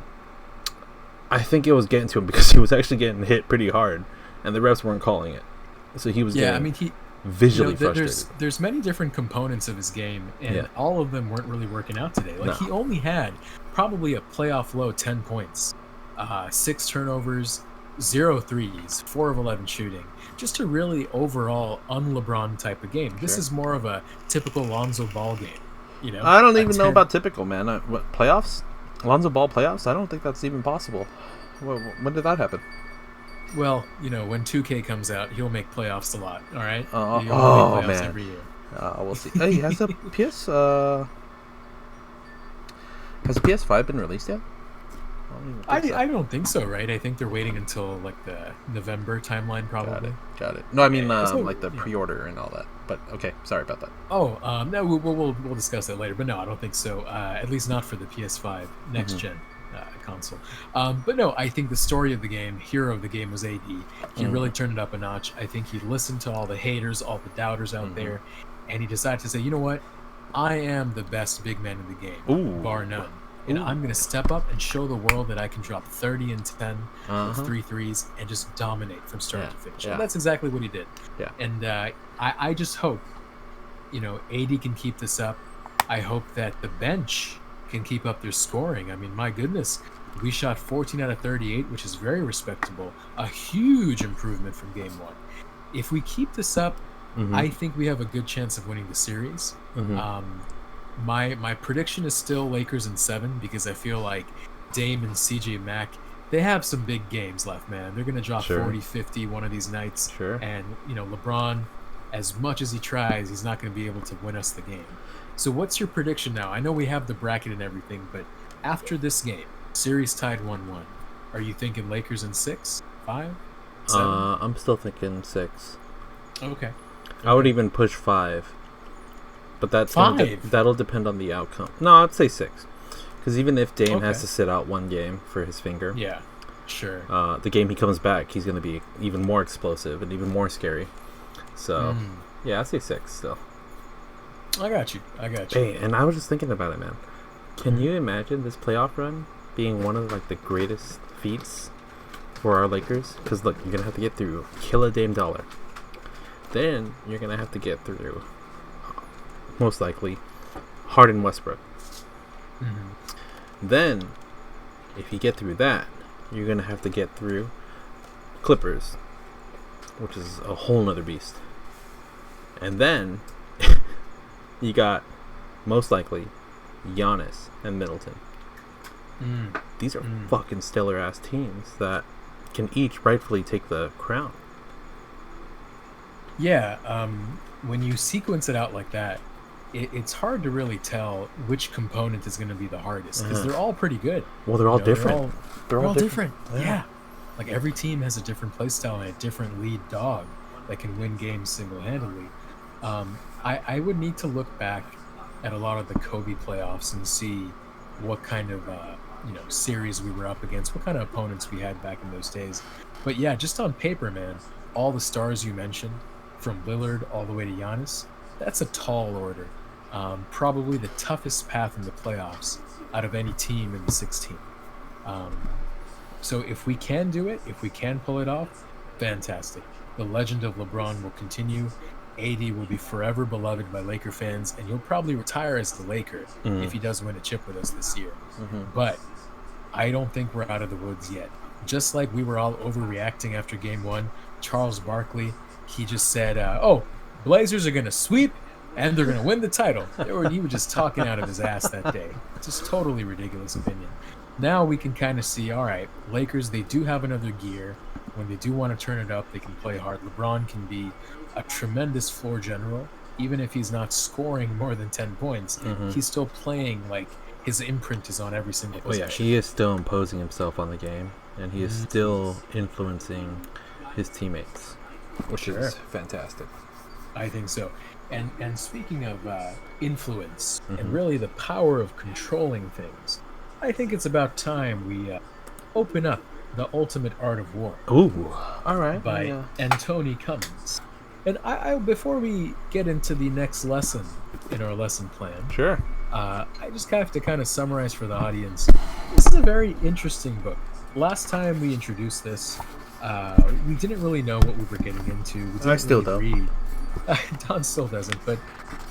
S1: I think it was getting to him because he was actually getting hit pretty hard, and the reps weren't calling it. So he was visually frustrated.
S2: There's many different components of his game, and all of them weren't really working out today. Like he only had probably a playoff low 10 points, 6 turnovers, 0 threes, 4 of 11 shooting. Just a really overall un-LeBron type of game. This is more of a typical Lonzo Ball game.
S1: I don't even know about typical, man. What playoffs? Lonzo Ball playoffs? I don't think that's even possible. When did that happen?
S2: Well, when 2K comes out, he'll make playoffs a lot. All right.
S1: He'll make playoffs
S2: every year.
S1: We'll see. Hey, has the PS5 been released yet?
S2: I don't think so, right? I think they're waiting until like the November timeline, probably.
S1: Got it. No, I mean like the pre-order and all that. But okay, sorry about that.
S2: Oh, no, we'll discuss that later. But no, I don't think so. At least not for the PS5 next gen console. But no, I think the story of the game, hero of the game, was AD. He really turned it up a notch. I think he listened to all the haters, all the doubters out there, and he decided to say, you know what? I am the best big man in the game, bar none. And I'm going to step up and show the world that I can drop 30 and 10 with 3 threes and just dominate from start to finish. And that's exactly what he did. Yeah. And I just hope, AD can keep this up. I hope that the bench can keep up their scoring. I mean, my goodness, we shot 14 out of 38, which is very respectable. A huge improvement from game 1. If we keep this up, I think we have a good chance of winning the series. My prediction is still Lakers in 7 because I feel like Dame and CJ Mack, they have some big games left, man. They're going to drop 40, 50 one of these nights. And, LeBron, as much as he tries, he's not going to be able to win us the game. So what's your prediction now? I know we have the bracket and everything, but after this game, series tied 1-1, are you thinking Lakers in 6, 5, 7?
S1: I'm still thinking 6.
S2: Okay.
S1: I would even push 5. But that'll depend on the outcome. No, I'd say 6. Because even if Dame has to sit out one game for his finger,
S2: sure.
S1: The game he comes back, he's going to be even more explosive and even more scary. So, I'd say 6 still.
S2: I got you.
S1: Hey, and I was just thinking about it, man. Can you imagine this playoff run being one of the greatest feats for our Lakers? Because look, you're going to have to get through Killer Dame Dollar. Then you're going to have to get through, most likely, Harden Westbrook. Then, if you get through that, you're going to have to get through Clippers, which is a whole nother beast. And then, you got, most likely, Giannis and Middleton. These are fucking stellar-ass teams that can each rightfully take the crown.
S2: Yeah, when you sequence it out like that, it's hard to really tell which component is going to be the hardest because they're all pretty good.
S1: Well, they're all different.
S2: They're all different. Yeah. Like every team has a different play style and a different lead dog. that can win games single-handedly. I would need to look back at a lot of the Kobe playoffs and see what kind of series we were up against, what kind of opponents we had back in those days. But yeah, just on paper, man, all the stars you mentioned, from Lillard all the way to Giannis, that's a tall order. Probably the toughest path in the playoffs out of any team in the 16. Um, so if we can do it, if we can pull it off, fantastic. The legend of LeBron will continue. AD will be forever beloved by Laker fans, and he'll probably retire as the Laker if he does win a chip with us this year. But I don't think we're out of the woods yet. Just like we were all overreacting after game one, Charles Barkley, he just said, oh, Blazers are going to sweep and they're going to win the title. He was just talking out of his ass that day. Just totally ridiculous opinion. Now we can kind of see, all right, Lakers, they do have another gear. When they do want to turn it up, they can play hard. LeBron can be a tremendous floor general. Even if he's not scoring more than 10 points, he's still playing like his imprint is on every single possession.
S1: He is still imposing himself on the game, and he is still influencing his teammates, which is fantastic.
S2: I think so. And speaking of influence and really the power of controlling things, I think it's about time we open up The Ultimate Art of War.
S1: Ooh, all right.
S2: By Anthony Cummins. And I before we get into the next lesson in our lesson plan,
S1: sure.
S2: I just have to kind of summarize for the audience. This is a very interesting book. Last time we introduced this, we didn't really know what we were getting into. We didn't
S1: I still don't.
S2: Read. Don still doesn't, but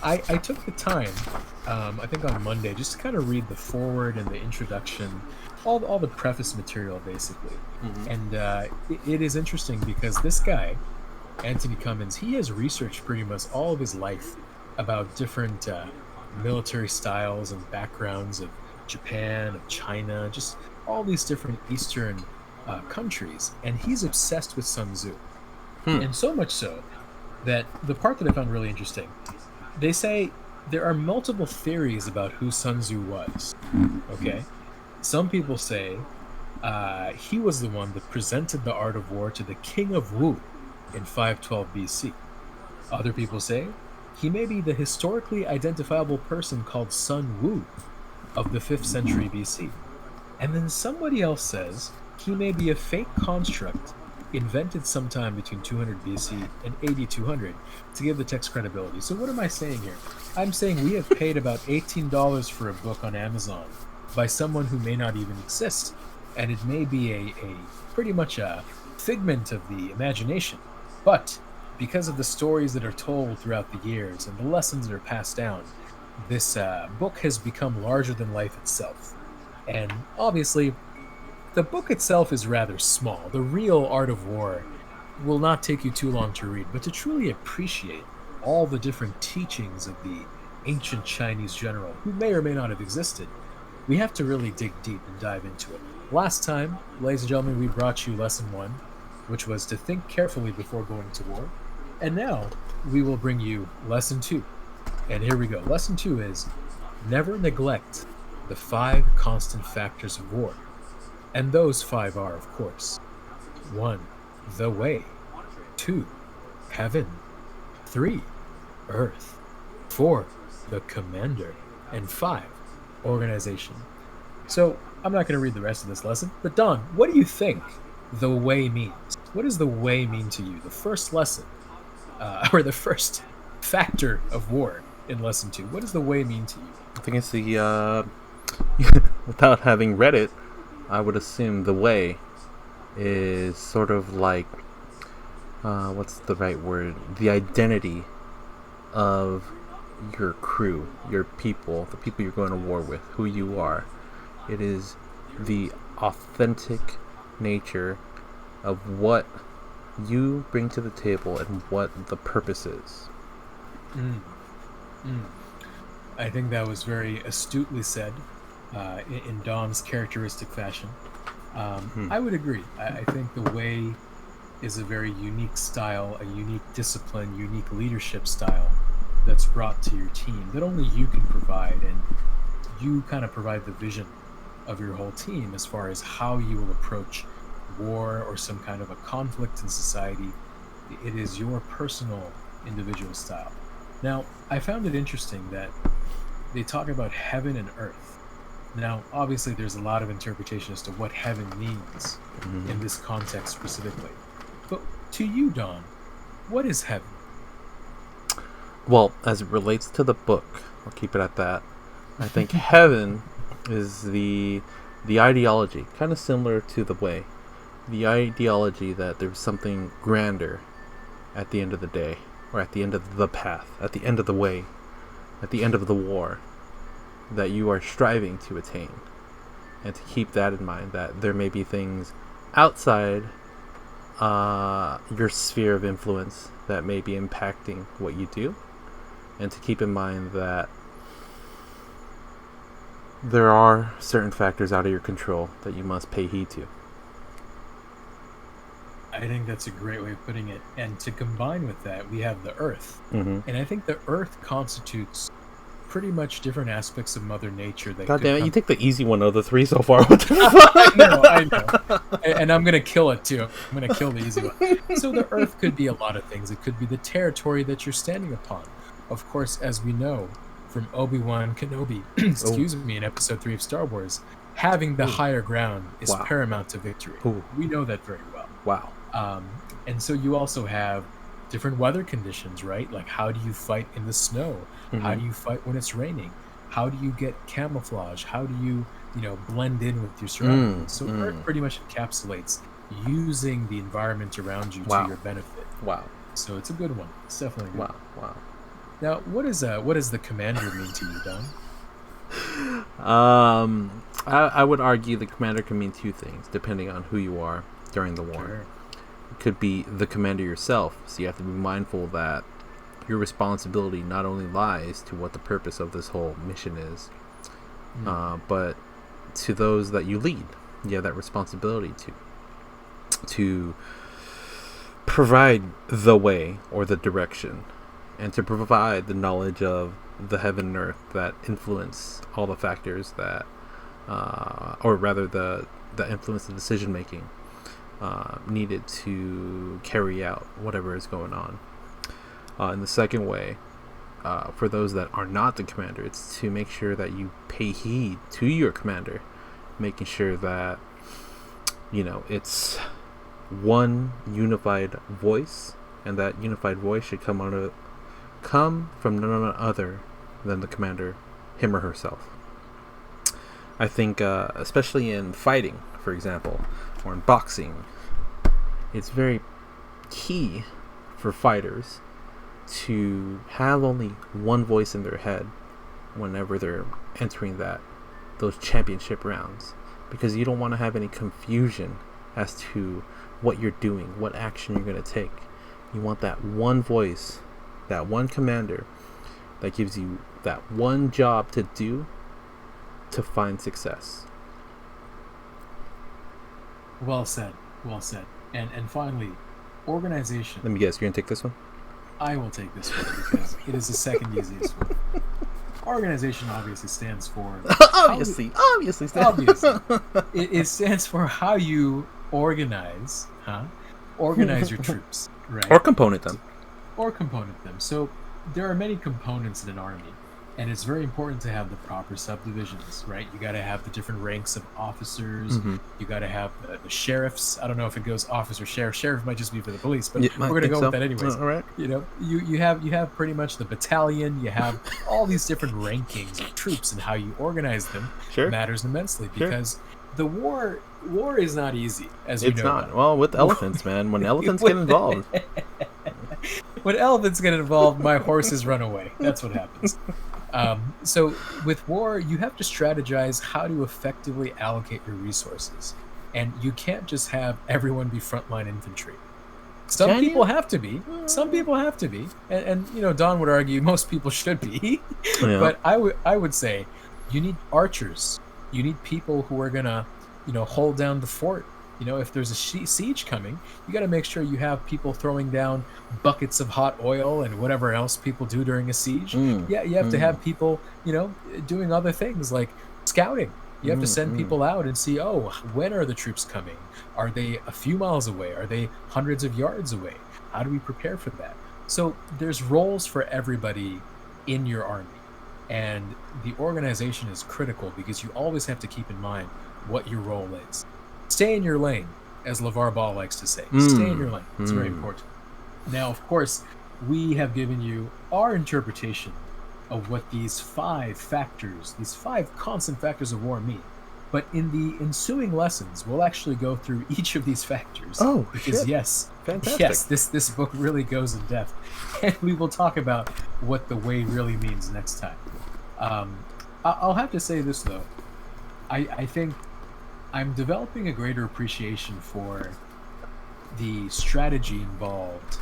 S2: I took the time, I think on Monday, just to kind of read the foreword and the introduction, all the preface material, basically. And it is interesting because this guy, Anthony Cummins, he has researched pretty much all of his life about different military styles and backgrounds of Japan, of China, just all these different Eastern countries. And he's obsessed with Sun Tzu. And so much so that the part that I found really interesting, they say there are multiple theories about who Sun Tzu was. Okay? Some people say he was the one that presented the art of war to the king of Wu in 512 BC. Other people say he may be the historically identifiable person called Sun Wu of the 5th century BC. And then somebody else says he may be a fake construct invented sometime between 200 BC and 8200 to give the text credibility. So what am I saying here? I'm saying we have paid about $18 for a book on Amazon by someone who may not even exist, and it may be a pretty much a figment of the imagination. But because of the stories that are told throughout the years and the lessons that are passed down, this book has become larger than life itself. And obviously, the book itself is rather small. The real Art of War will not take you too long to read, but to truly appreciate all the different teachings of the ancient Chinese general, who may or may not have existed, we have to really dig deep and dive into it. Last time, ladies and gentlemen, we brought you Lesson 1, which was to think carefully before going to war. And now, we will bring you Lesson 2. And here we go. Lesson 2 is, never neglect the 5 constant factors of war. And those 5 are, of course, 1, the way, 2, heaven, 3, earth, 4, the commander, and 5, organization. So, I'm not going to read the rest of this lesson, but Don, what do you think the way means? What does the way mean to you? The first lesson, or the first factor of war in Lesson 2. What does the way mean to you?
S1: I think it's the, without having read it, I would assume the way is sort of like, what's the right word? The identity of your crew, your people, the people you're going to war with, who you are. It is the authentic nature of what you bring to the table and what the purpose is.
S2: I think that was very astutely said. In Don's characteristic fashion. I would agree. I think the way is a very unique style, a unique discipline, unique leadership style that's brought to your team that only you can provide, and you kind of provide the vision of your whole team as far as how you will approach war or some kind of a conflict in society. It is your personal individual style. Now, I found it interesting that they talk about heaven and earth. Now, obviously, there's a lot of interpretation as to what heaven means in this context specifically. But to you, Don, what is heaven?
S1: Well, as it relates to the book, I'll keep it at that. I think heaven is the ideology, kind of similar to the way. The ideology that there's something grander at the end of the day, or at the end of the path, at the end of the way, at the end of the war, that you are striving to attain. And to keep that in mind, that there may be things outside your sphere of influence that may be impacting what you do. And to keep in mind that there are certain factors out of your control that you must pay heed to.
S2: I think that's a great way of putting it. And to combine with that, we have the earth.
S1: Mm-hmm.
S2: And I think the earth constitutes pretty much different aspects of Mother Nature. That
S1: God
S2: could
S1: damn it,
S2: come...
S1: you take the easy one of the three so far. What the fuck?
S2: I know. And I'm going to kill it too. I'm going to kill the easy one. So the earth could be a lot of things. It could be the territory that you're standing upon. Of course, as we know from Obi-Wan Kenobi, in episode 3 of Star Wars, having the higher ground is paramount to victory. We know that very well.
S1: Wow.
S2: And so you also have different weather conditions, right? Like, how do you fight in the snow? How do you fight when it's raining? How do you get camouflage? How do you, blend in with your surroundings? So Earth pretty much encapsulates using the environment around you to your benefit.
S1: Wow.
S2: So it's a good one. It's definitely good.
S1: Wow.
S2: Now, what does the commander mean to you, Don?
S1: I would argue the commander can mean two things, depending on who you are during the war.
S2: Sure.
S1: It could be the commander yourself, so you have to be mindful that your responsibility not only lies to what the purpose of this whole mission is, but to those that you lead. You have that responsibility to provide the way or the direction, and to provide the knowledge of the heaven and earth that influence all the factors that, or rather the influence the decision making needed to carry out whatever is going on. In the second way, for those that are not the commander, it's to make sure that you pay heed to your commander, making sure that it's one unified voice, and that unified voice should come from none other than the commander, him or herself. I think, especially in fighting, for example, or in boxing, it's very key for fighters to have only one voice in their head whenever they're entering those championship rounds, because you don't want to have any confusion as to what you're doing, what action you're going to take. You want that one voice, that one commander that gives you that one job to do to find success.
S2: Well said. And finally, organization.
S1: Let me guess, you're going to take this one?
S2: I will take this one because it is the second easiest one. Organization obviously stands for...
S1: Obviously.
S2: It stands for how you organize your troops, right?
S1: Or component them.
S2: So there are many components in an army, and it's very important to have the proper subdivisions, right? You got to have the different ranks of officers. You got to have the sheriffs. I don't know if it goes officer, sheriff. Sheriff might just be for the police, but we're going to go with that anyways.
S1: All right.
S2: You have pretty much the battalion. You have all these different rankings of troops, and how you organize them matters immensely, because the war is not easy, as you know.
S1: It's not. Well, with elephants, man. When elephants get involved.
S2: When elephants get involved, my horses run away. That's what happens. So with war, you have to strategize how to effectively allocate your resources. And you can't just have everyone be frontline infantry. Some people have to be. And Don would argue most people should be. Yeah. But I would say you need archers. You need people who are going to, hold down the fort. If there's a siege coming, you got to make sure you have people throwing down buckets of hot oil and whatever else people do during a siege. You have to have people, doing other things like scouting. You have to send people out and see, when are the troops coming? Are they a few miles away? Are they hundreds of yards away? How do we prepare for that? So there's roles for everybody in your army. And the organization is critical because you always have to keep in mind what your role is. Stay in your lane, as LeVar Ball likes to say. Stay in your lane. It's very important. Now, of course, we have given you our interpretation of what these 5 factors, these 5 constant factors of war mean. But in the ensuing lessons, we'll actually go through each of these factors.
S1: Oh,
S2: because
S1: shit.
S2: yes,
S1: Fantastic.
S2: yes, this book really goes in depth, and we will talk about what the way really means next time. I'll have to say this though, I think I'm developing a greater appreciation for the strategy involved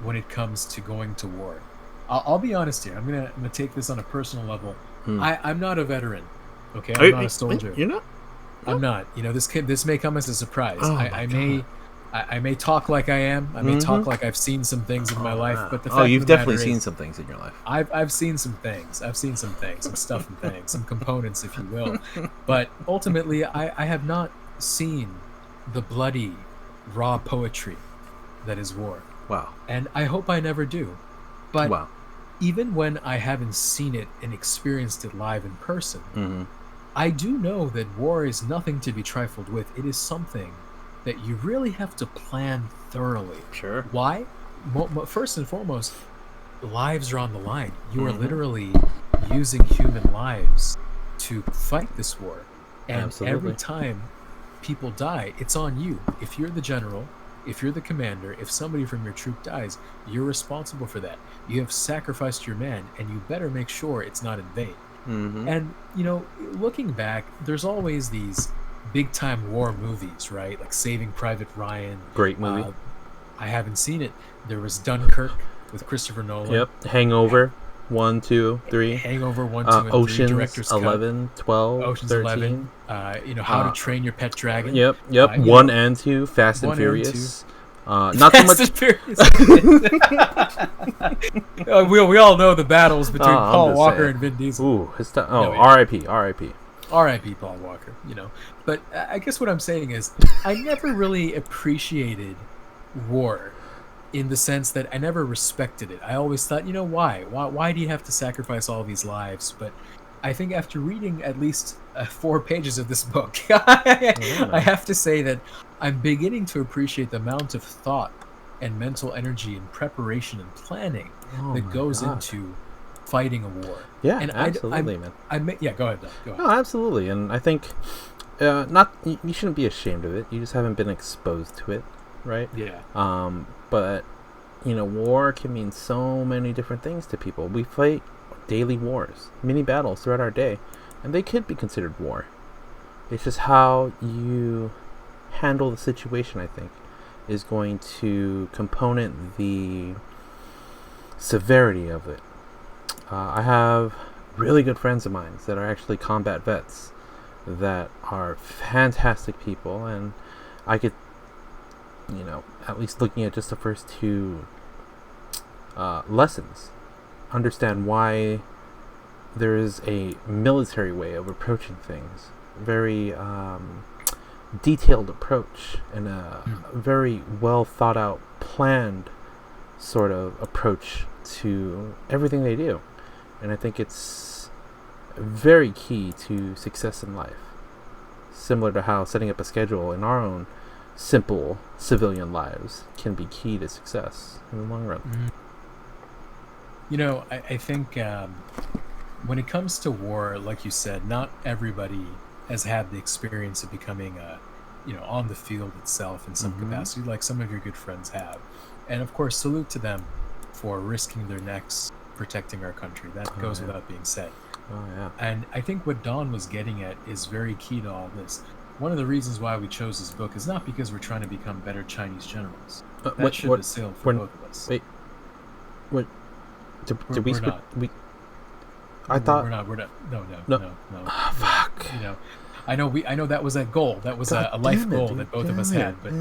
S2: when it comes to going to war. I'll be honest here. I'm gonna take this on a personal level. I'm not a veteran. Okay, I'm not a soldier.
S1: You're not?
S2: I'm not. This may come as a surprise.
S1: Oh,
S2: I may talk like I am. I may talk like I've seen some things in my life. But the fact
S1: you've
S2: of the
S1: definitely
S2: matter
S1: seen
S2: is,
S1: some things in your life.
S2: I've seen some things. Some stuff and things, some components, if you will. But ultimately, I have not seen the bloody, raw poetry that is war.
S1: Wow.
S2: And I hope I never do. But
S1: wow.
S2: Even when I haven't seen it and experienced it live in person, I do know that war is nothing to be trifled with. It is something that you really have to plan thoroughly.
S1: Sure.
S2: Why? First and foremost, lives are on the line. You are literally using human lives to fight this war. And
S1: Absolutely.
S2: every time people die, it's on you. If you're the general, if you're the commander, if somebody from your troop dies, you're responsible for that. You have sacrificed your man, and you better make sure it's not in vain. And, looking back, there's always these big-time war movies, right? Like Saving Private Ryan.
S1: Great movie.
S2: I haven't seen it. There was Dunkirk with Christopher Nolan.
S1: Yep. Hangover 1, 2, 3.
S2: Hangover 1, 2, and 3.
S1: Oceans
S2: Director's
S1: 11, 12,
S2: Oceans
S1: 13.
S2: 11. How to Train Your Pet Dragon.
S1: Yep. 1 and 2. Fast and Furious. Not so much.
S2: We all know the battles between Paul Walker and Vin Diesel.
S1: Ooh, his time. R.I.P.
S2: R.I.P. Paul Walker. But I guess what I'm saying is, I never really appreciated war, in the sense that I never respected it. I always thought, why do you have to sacrifice all these lives? But I think after reading at least 4 pages of this book, I have to say that I'm beginning to appreciate the amount of thought and mental energy and preparation and planning that goes into fighting a war.
S1: Yeah,
S2: and
S1: absolutely, man.
S2: Go ahead, Doug. Go ahead.
S1: No, absolutely, and I think you shouldn't be ashamed of it. You just haven't been exposed to it, right?
S2: Yeah.
S1: But war can mean so many different things to people. We fight daily wars, mini battles throughout our day, and they could be considered war. It's just how you handle the situation, I think, is going to component the severity of it. I have really good friends of mine that are actually combat vets that are fantastic people, and I could, at least looking at just the first 2 lessons, understand why there is a military way of approaching things. Very detailed approach and a very well thought out, planned sort of approach to everything they do. And I think it's very key to success in life. Similar to how setting up a schedule in our own simple civilian lives can be key to success in the long run.
S2: I think when it comes to war, like you said, not everybody has had the experience of becoming on the field itself in some capacity, like some of your good friends have. And of course, salute to them for risking their necks, protecting our country. That goes without being said. And I think what Don was getting at is very key to all this. One of the reasons why we chose this book is not because we're trying to become better Chinese generals. That should have sailed for both of us.
S1: Wait, what? Did we?
S2: We're not.
S1: I thought
S2: we're not. No.
S1: Oh, fuck.
S2: I know that was a goal. That was a life goal that both of us had. But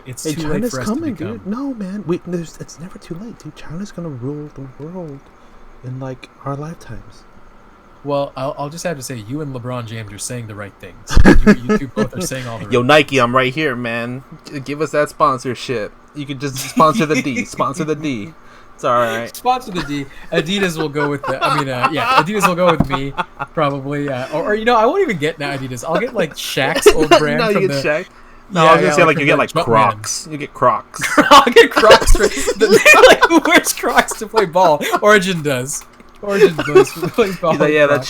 S2: it's too late for us to become.
S1: Dude. No, man. It's never too late, dude. China's gonna rule the world in our lifetimes.
S2: Well, I'll just have to say, you and LeBron James are saying the right things. You two both are saying all the right
S1: Yo,
S2: things.
S1: Nike, I'm right here, man. Give us that sponsorship. You could just sponsor the D. Sponsor the D. It's all right.
S2: Sponsor the D. Adidas will go with Adidas will go with me probably. Or I won't even get Adidas. I'll get like Shaq's old brand
S1: No,
S2: from
S1: you
S2: the.
S1: get Shaq. No, I was gonna say like you get like
S2: Jumpman.
S1: Crocs. You get Crocs.
S2: I'll get Crocs. Like who wears Crocs to play ball? Origin does. Origin plays ball.
S1: He's like, yeah, that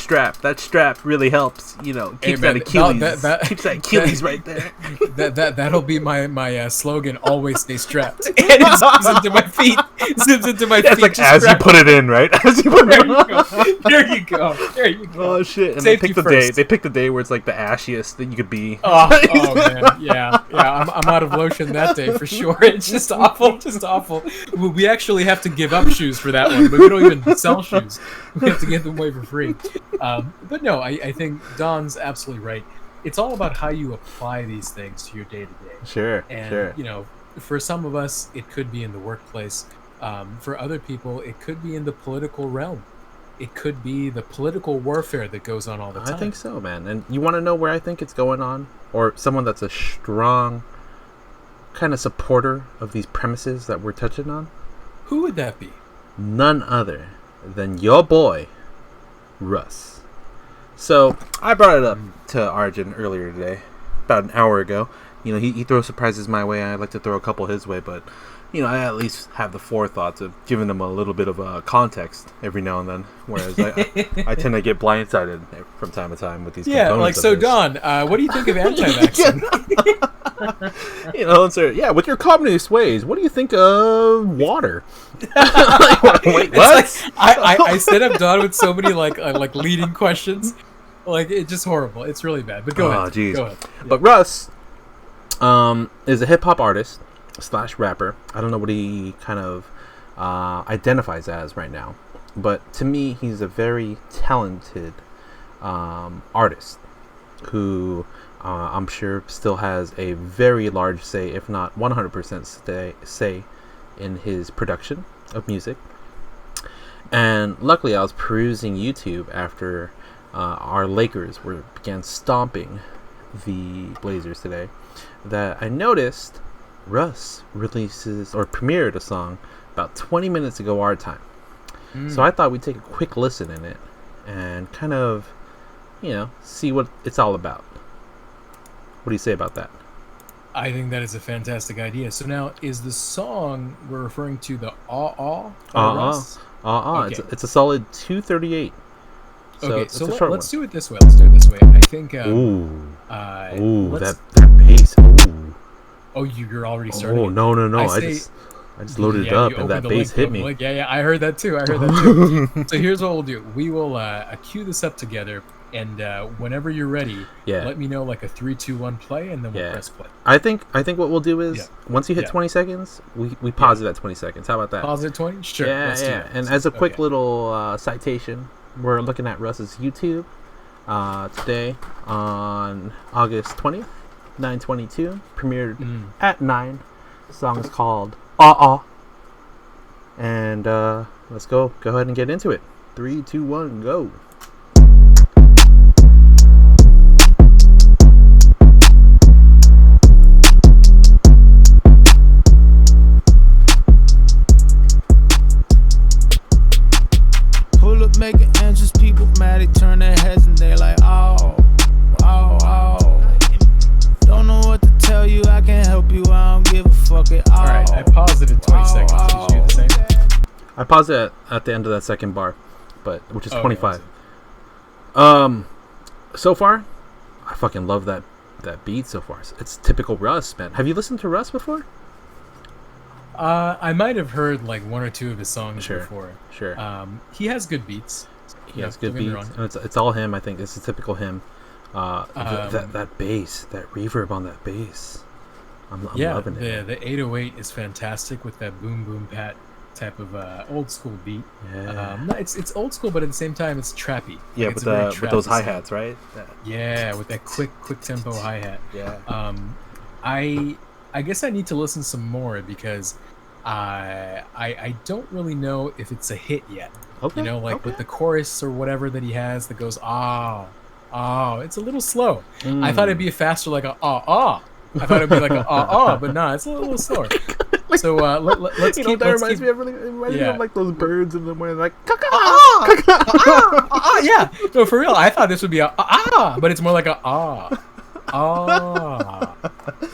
S1: strap really helps. Keeps that Achilles. Keeps that Achilles right there.
S2: That'll be my slogan. Always stay strapped. And it zips into my feet. Zips into my feet.
S1: It's like as you put it in, right? As you put it in.
S2: There you go. There you go.
S1: Oh shit! And
S2: Safety
S1: they picked the
S2: first.
S1: day. They picked the day where it's like the ashiest that you could be.
S2: Oh man, yeah. I'm out of lotion that day for sure. It's just awful, just awful. We actually have to give up shoes for that one, but we don't even sell shoes. We have to give them away for free. But no, I think Don's absolutely right. It's all about how you apply these things to your day to day.
S1: Sure,
S2: And
S1: sure.
S2: for some of us, it could be in the workplace. For other people, it could be in the political realm. It could be the political warfare that goes on all the time.
S1: I think so, man. And you want to know where I think it's going on? Or someone that's a strong kind of supporter of these premises that we're touching on?
S2: Who would that be?
S1: None other than your boy, Russ. So, I brought it up to Arjun earlier today, about an hour ago. He throws surprises my way. I like to throw a couple his way, but I at least have the forethought of giving them a little bit of context every now and then. Whereas I tend to get blindsided from time to time with these.
S2: Yeah, like so, Don. What do you think of anti-vaccine?
S1: Sir. With your communist ways, what do you think of water? Wait, what?
S2: I set up Don with so many like leading questions. Like it's just horrible. It's really bad. But go ahead.
S1: Geez.
S2: Go ahead.
S1: But Russ is a hip hop artist / rapper. I don't know what he kind of identifies as right now, but to me, he's a very talented artist who I'm sure still has a very large say, if not 100% say in his production of music. And luckily, I was perusing YouTube after our Lakers began stomping the Blazers today, that I noticed Russ premiered a song about 20 minutes ago our time. So I thought we'd take a quick listen in it and kind of, see what it's all about. What do you say about that?
S2: I think that is a fantastic idea. So now, is the song we're referring to the Aw? Russ? Okay.
S1: It's a solid 2:38.
S2: Okay, so let's do it this way. I think.
S1: That bass. Ooh.
S2: Oh, you're already starting.
S1: Oh no! I just loaded it up and that bass hit me.
S2: Yeah, I heard that too. So here's what we'll do. We will cue this up together, and whenever you're ready, let me know like a 3, 2, 1 play, and then we'll press play.
S1: I think what we'll do is once you hit 20 seconds, we pause it at 20 seconds. How about that?
S2: Pause at 20? Sure. Let's do that.
S1: And as a quick little citation, we're looking at Russ's YouTube today on August 20th, 9/22, premiered at 9. The song is called and let's go ahead and get into it. 3, 2, 1, go.
S3: Pull up making answers, people mad, they turn their heads and they like, oh. Don't know what to tell you, I can't help you, I don't give a fuck at all.
S2: Alright, I paused it at 20 seconds. Did you do the same?
S1: I paused it at the end of that second bar, which is 25. So far, I fucking love that beat so far. It's typical Russ, man. Have you listened to Russ before?
S2: I might have heard like 1 or 2 of his songs before.
S1: Sure.
S2: He has good beats.
S1: He has good beats, and it's all him. I think it's a typical him. That bass, that reverb on that bass, I'm loving it.
S2: The 808 is fantastic with that boom boom pat type of old school beat. It's old school, but at the same time it's trappy.
S1: Yeah, with those hi hats, right?
S2: Yeah, with that quick tempo hi hat.
S1: Yeah.
S2: I guess I need to listen some more because I don't really know if it's a hit yet.
S1: Okay.
S2: You know, like
S1: okay.
S2: with the chorus or whatever that he has that goes it's a little slow. I thought it'd be a faster like a I thought it'd be like a but no, it's a little slower. So let's
S1: you
S2: keep.
S1: That
S2: let's
S1: reminds
S2: keep,
S1: me of really, it reminds me
S2: yeah.
S1: of like those birds in the morning, like
S2: Yeah. No, for real. I thought this would be a but it's more like a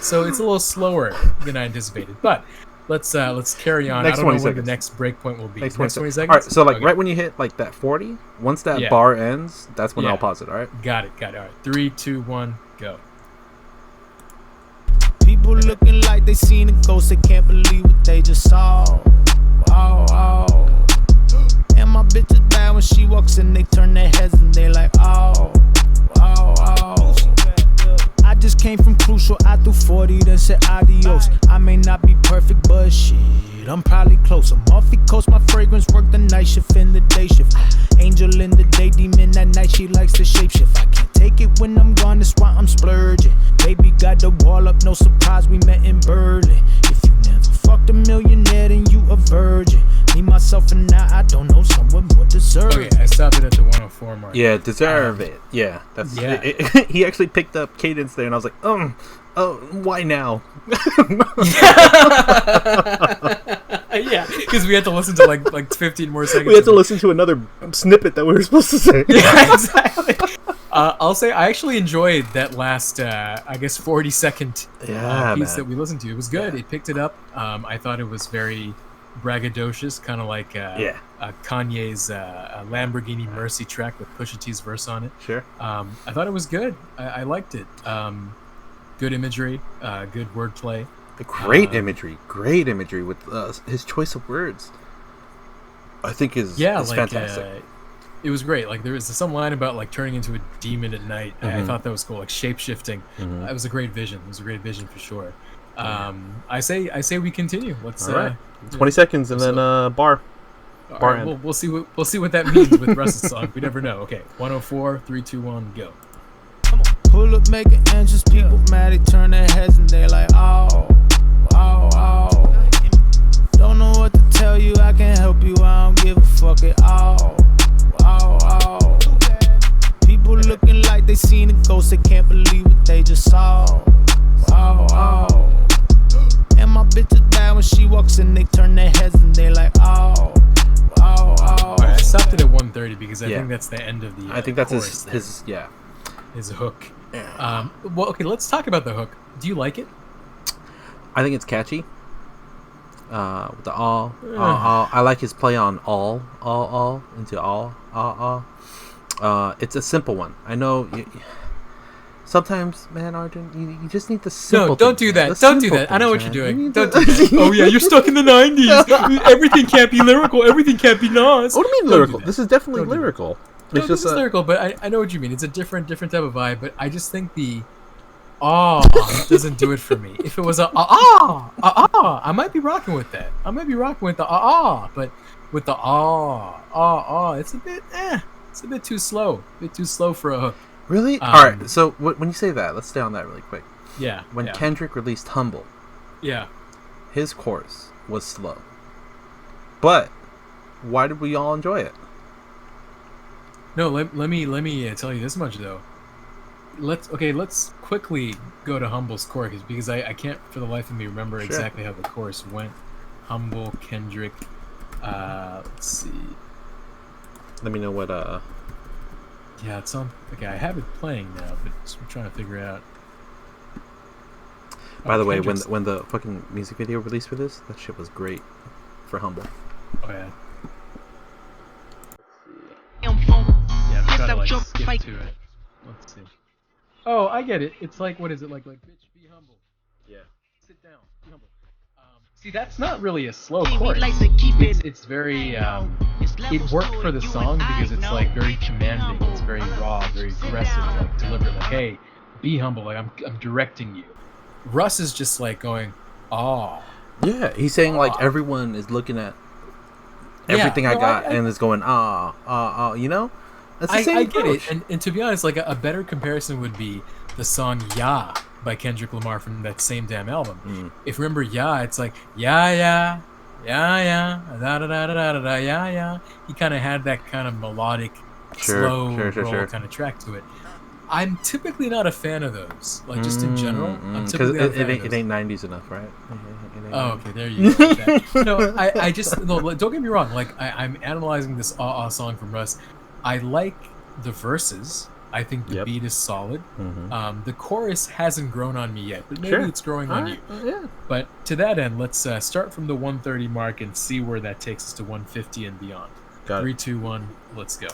S2: So it's a little slower than I anticipated. But let's carry on.
S1: Next
S2: I don't
S1: 20
S2: know when the
S1: seconds.
S2: next break point will be.
S1: Next
S2: Next
S1: 20
S2: 20 seconds.
S1: All right, so like
S2: Okay.
S1: right when you hit like that 40, once that
S2: Yeah.
S1: bar ends, that's when
S2: Yeah.
S1: I'll pause it. All right.
S2: Got it. All right. 3, 2, 1, go.
S3: People looking like they seen a ghost, they can't believe what they just saw. And my bitch is bad when she walks in, they turn their heads and they like, oh. I just came from Crucial, I threw 40, then said adios. I may not be perfect, but shit, I'm probably close. I'm off the coast, my fragrance work the night shift and the day shift. Angel in the day, demon at night, she likes to shapeshift. I can't take it when I'm gone, that's why I'm splurging. Baby got the wall up, no surprise, we met in Berlin. If you never fucked a millionaire, then you a virgin. Me, myself, and I don't know someone more deserving.
S2: Okay, I stopped it at the 104 mark.
S1: Yeah, deserve it. Yeah, that's
S2: Yeah.
S1: He actually picked up cadence there, and I was like, oh, why now?
S2: Yeah, because we had to listen to like 15 more seconds.
S1: We had to listen to another snippet that we were supposed to say.
S2: Yeah, exactly. I'll say I actually enjoyed that last, 40-second
S1: Yeah,
S2: piece
S1: man.
S2: that we listened to. It was good. It picked it up. I thought it was very braggadocious, kind of like Kanye's Lamborghini Mercy track with Pusha T's verse on it.
S1: Sure.
S2: I thought it was good. I liked it. Good imagery, good wordplay.
S1: Great imagery with his choice of words. I think is fantastic.
S2: It was great. Like there was some line about like turning into a demon at night. I thought that was cool. Like shape shifting. It was a great vision. It was a great vision for sure. I say we continue. Let's.
S1: All right. 20 seconds and then bar.
S2: All
S1: Bar
S2: right,
S1: end.
S2: we'll see what that means with Russ's song. We never know. Okay, 104, 3, 2, 1, go.
S3: Pull up, making engines, people mad, they turn their heads and they like, oh. Don't know what to tell you, I can't help you, I don't give a fuck at all. People looking like they seen a ghost, they can't believe what they just saw. And my bitch is bad when she walks in, they turn their heads and they like, oh.
S2: All right, I stopped it at 130 because I think that's the end of the.
S1: I think that's
S2: chorus
S1: his
S2: his hook.
S1: Yeah.
S2: Well, okay, let's talk about the hook. Do you like it?
S1: I think it's catchy. With the all. I like his play on all into all. It's a simple one. I know. Sometimes, man, Arjun, you just need the simple.
S2: No, don't do that. Don't do that. I know what you're doing. Don't do that. Oh yeah, you're stuck in the 90s. Everything can't be lyrical. Everything can't be Nas.
S1: What do you mean lyrical? This is definitely lyrical.
S2: No,
S1: It's
S2: this
S1: just
S2: is lyrical, but I know what you mean. It's a different type of vibe. But I just think the doesn't do it for me. If it was a I might be rocking with that. I might be rocking with the but with the it's a bit it's a bit too slow. A bit too slow for a hook.
S1: Really? All right. So when you say that, let's stay on that really quick.
S2: Yeah.
S1: When Kendrick released "Humble,"
S2: yeah,
S1: his chorus was slow. But why did we all enjoy it?
S2: No, let me tell you this much though. Let's quickly go to Humble's chorus because I can't for the life of me remember exactly how the chorus went. Humble, Kendrick. Let's see.
S1: Let me know what
S2: Yeah, it's on. Okay, I have it playing now, but I'm trying to figure out.
S1: By the way, when the fucking music video released for this, that shit was great for Humble.
S2: Oh yeah. Yeah, I'm trying to like skip to it. Let's see. Oh, I get it. It's like, what is it like? Bitch, be humble.
S1: Yeah.
S2: Sit down. Be humble. See, that's not really a slow chorus. It's very. It worked for the song because it's like very commanding. It's very raw, very aggressive, like deliberate. Like, hey, be humble. Like I'm directing you. Russ is just like going, oh.
S1: Yeah, he's saying like everyone is looking at everything I got and is going you know. That's the same
S2: I get
S1: approach.
S2: it, and to be honest, like a better comparison would be the song "Yeah" by Kendrick Lamar from that same damn album. If you remember "Yeah," it's like "Yeah, yeah, yeah, da da da da da da, yeah. He kind of had that kind of melodic, slow roll kind of track to it. I'm typically not a fan of those. Like, just in general, I'm
S1: because
S2: typically not a fan of
S1: it
S2: those.
S1: ain't 90s enough, right?
S2: Oh, okay, there you go. Like that. No, I just no. Don't get me wrong. Like, I'm analyzing this song from Russ. I like the verses. I think the beat is solid. The chorus hasn't grown on me yet, but maybe it's growing on you.
S1: Yeah.
S2: But to that end, let's start from the 130 mark and see where that takes us to 150 and beyond.
S1: Got
S2: 3,
S1: it.
S2: 2, 1, let's go.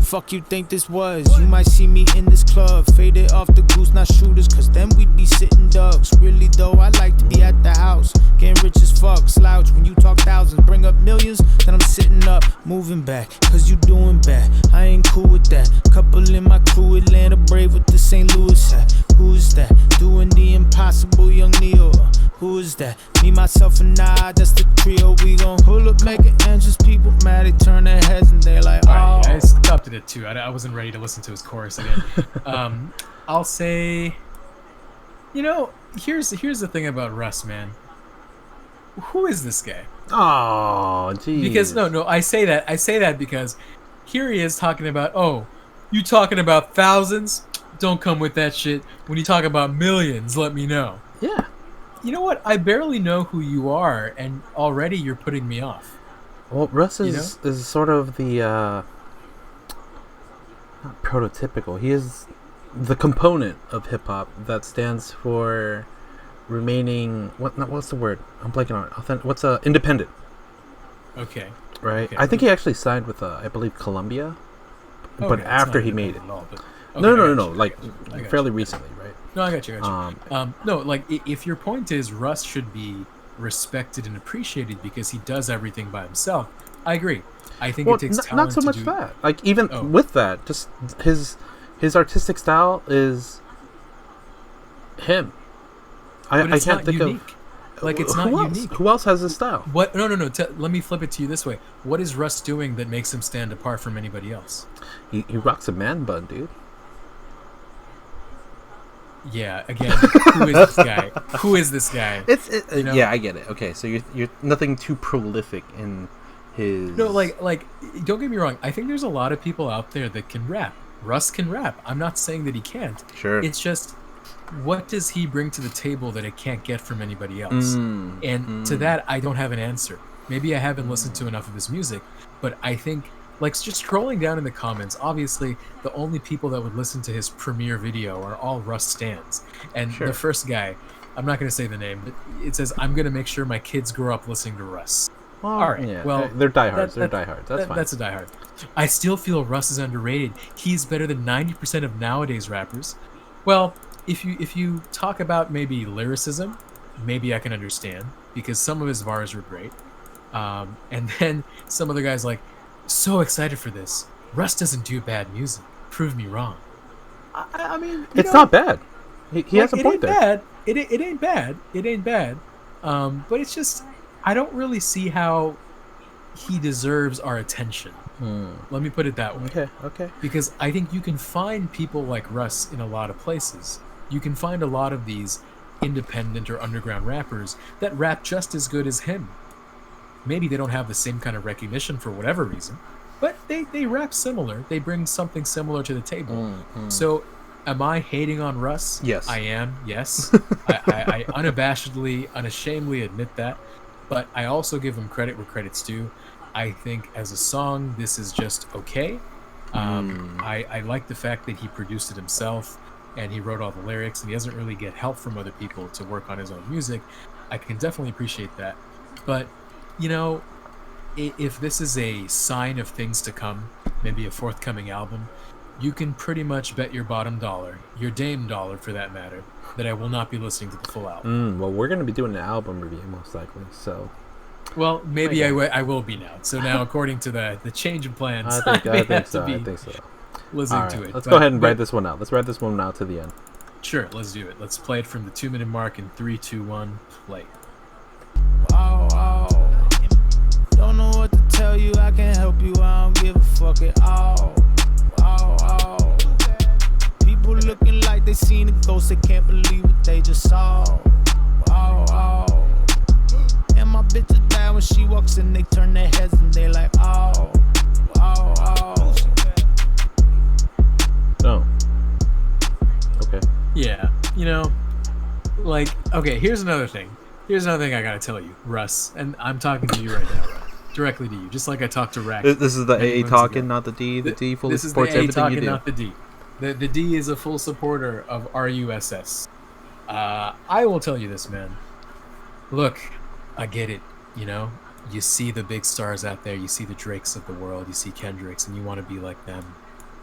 S3: Fuck you think this was? You might see me in this club, faded off the goose, not shooters, cause then we'd be sitting ducks. Really though, I like to be at the house, getting rich as fuck. Slouch when you talk thousands, bring up millions, then I'm sitting up, moving back, cause you doing bad. I ain't cool with that. Couple in my crew, Atlanta Brave with the St. Louis hat. Who is that? Doing the impossible, young Neo. Who is that? Me, myself, and I, that's the trio. We gon' pull up, making engines. People mad, they turn their heads and they like, oh.
S2: Alright, I stopped it at 2. I wasn't ready to listen to his chorus again. I'll say, here's the thing about Russ, man. Who is this guy?
S1: Oh, geez.
S2: Because no, I say that because here he is talking about, oh, you talking about thousands? Don't come with that shit. When you talk about millions, let me know.
S1: Yeah.
S2: You know what? I barely know who you are, and already you're putting me off.
S1: Well, Russ is sort of the not prototypical. He is the component of hip hop that stands for remaining. What's the word? I'm blanking on it. What's independent?
S2: Okay.
S1: Right.
S2: Okay.
S1: I think he actually signed with I believe Columbia, but after he made it. No. Like fairly recently, right?
S2: No, I got you. No, like if your point is Russ should be respected and appreciated because he does everything by himself, I agree. I think it takes talent.
S1: Not so much that. Like even with that, just his artistic style is him. I can't think
S2: unique. Like it's not unique.
S1: Who else has this style?
S2: What? No. Let me flip it to you this way. What is Russ doing that makes him stand apart from anybody else?
S1: He rocks a man bun, dude.
S2: Yeah. Again, who is this guy? Who is this guy?
S1: Yeah, I get it. Okay, so you're nothing too prolific in his.
S2: No, like don't get me wrong. I think there's a lot of people out there that can rap. Russ can rap. I'm not saying that he can't.
S1: Sure.
S2: It's just, what does he bring to the table that it can't get from anybody else? To that, I don't have an answer. Maybe I haven't listened to enough of his music, but I think, like, just scrolling down in the comments, obviously the only people that would listen to his premiere video are all Russ stans. And the first guy, I'm not going to say the name, but it says, I'm going to make sure my kids grow up listening to Russ. All right.
S1: Yeah,
S2: well,
S1: they're diehards. They're diehards. That's fine.
S2: That's a diehard. I still feel Russ is underrated. He's better than 90% of nowadays rappers. Well, if you talk about maybe lyricism, maybe I can understand, because some of his bars were great. And then some other guys like, so excited for this. Russ doesn't do bad music. Prove me wrong. I mean,
S1: it's not bad. He has a point there.
S2: It ain't bad. It ain't bad. But it's just, I don't really see how he deserves our attention. Let me put it that way.
S1: Okay.
S2: Because I think you can find people like Russ in a lot of places. You can find a lot of these independent or underground rappers that rap just as good as him. Maybe they don't have the same kind of recognition for whatever reason, but they rap similar. They bring something similar to the table. So am I hating on Russ?
S1: Yes.
S2: I am, yes. I unabashedly, unashamedly admit that. But I also give him credit where credit's due. I think as a song, this is just okay. I like the fact that he produced it himself and he wrote all the lyrics and he doesn't really get help from other people to work on his own music. I can definitely appreciate that. But, if this is a sign of things to come, maybe a forthcoming album, you can pretty much bet your bottom dollar, your dame dollar for that matter, that I will not be listening to the full album.
S1: Well, we're going to be doing an album review most likely, so...
S2: Well, maybe I will be now. So now, according to the change of plans,
S1: I think so.
S2: Listening to it.
S1: Let's go ahead and write this one out. Let's write this one out to the end.
S2: Sure, let's do it. Let's play it from the 2-minute mark in 3, 2, 1, play.
S3: Wow. Don't know what to tell you, I can't help you, I don't give a fuck at all. People looking like they seen a ghost, they can't believe what they just saw. And my bitches bad when she walks in, they turn their heads and they like, oh.
S1: Oh. Okay.
S2: Yeah, like, okay, here's another thing. Here's another thing I gotta tell you, Russ, and I'm talking to you right now, Russ, directly to you, just like I talked to Rack.
S1: This is the
S2: many
S1: A
S2: months
S1: talking,
S2: ago.
S1: not the D. The D fully
S2: This is
S1: supports
S2: the A
S1: everything
S2: talking,
S1: you do.
S2: not the D. The D is a full supporter of RUSS. I will tell you this, man. Look, I get it. You see the big stars out there. You see the Drakes of the world. You see Kendricks, and you want to be like them.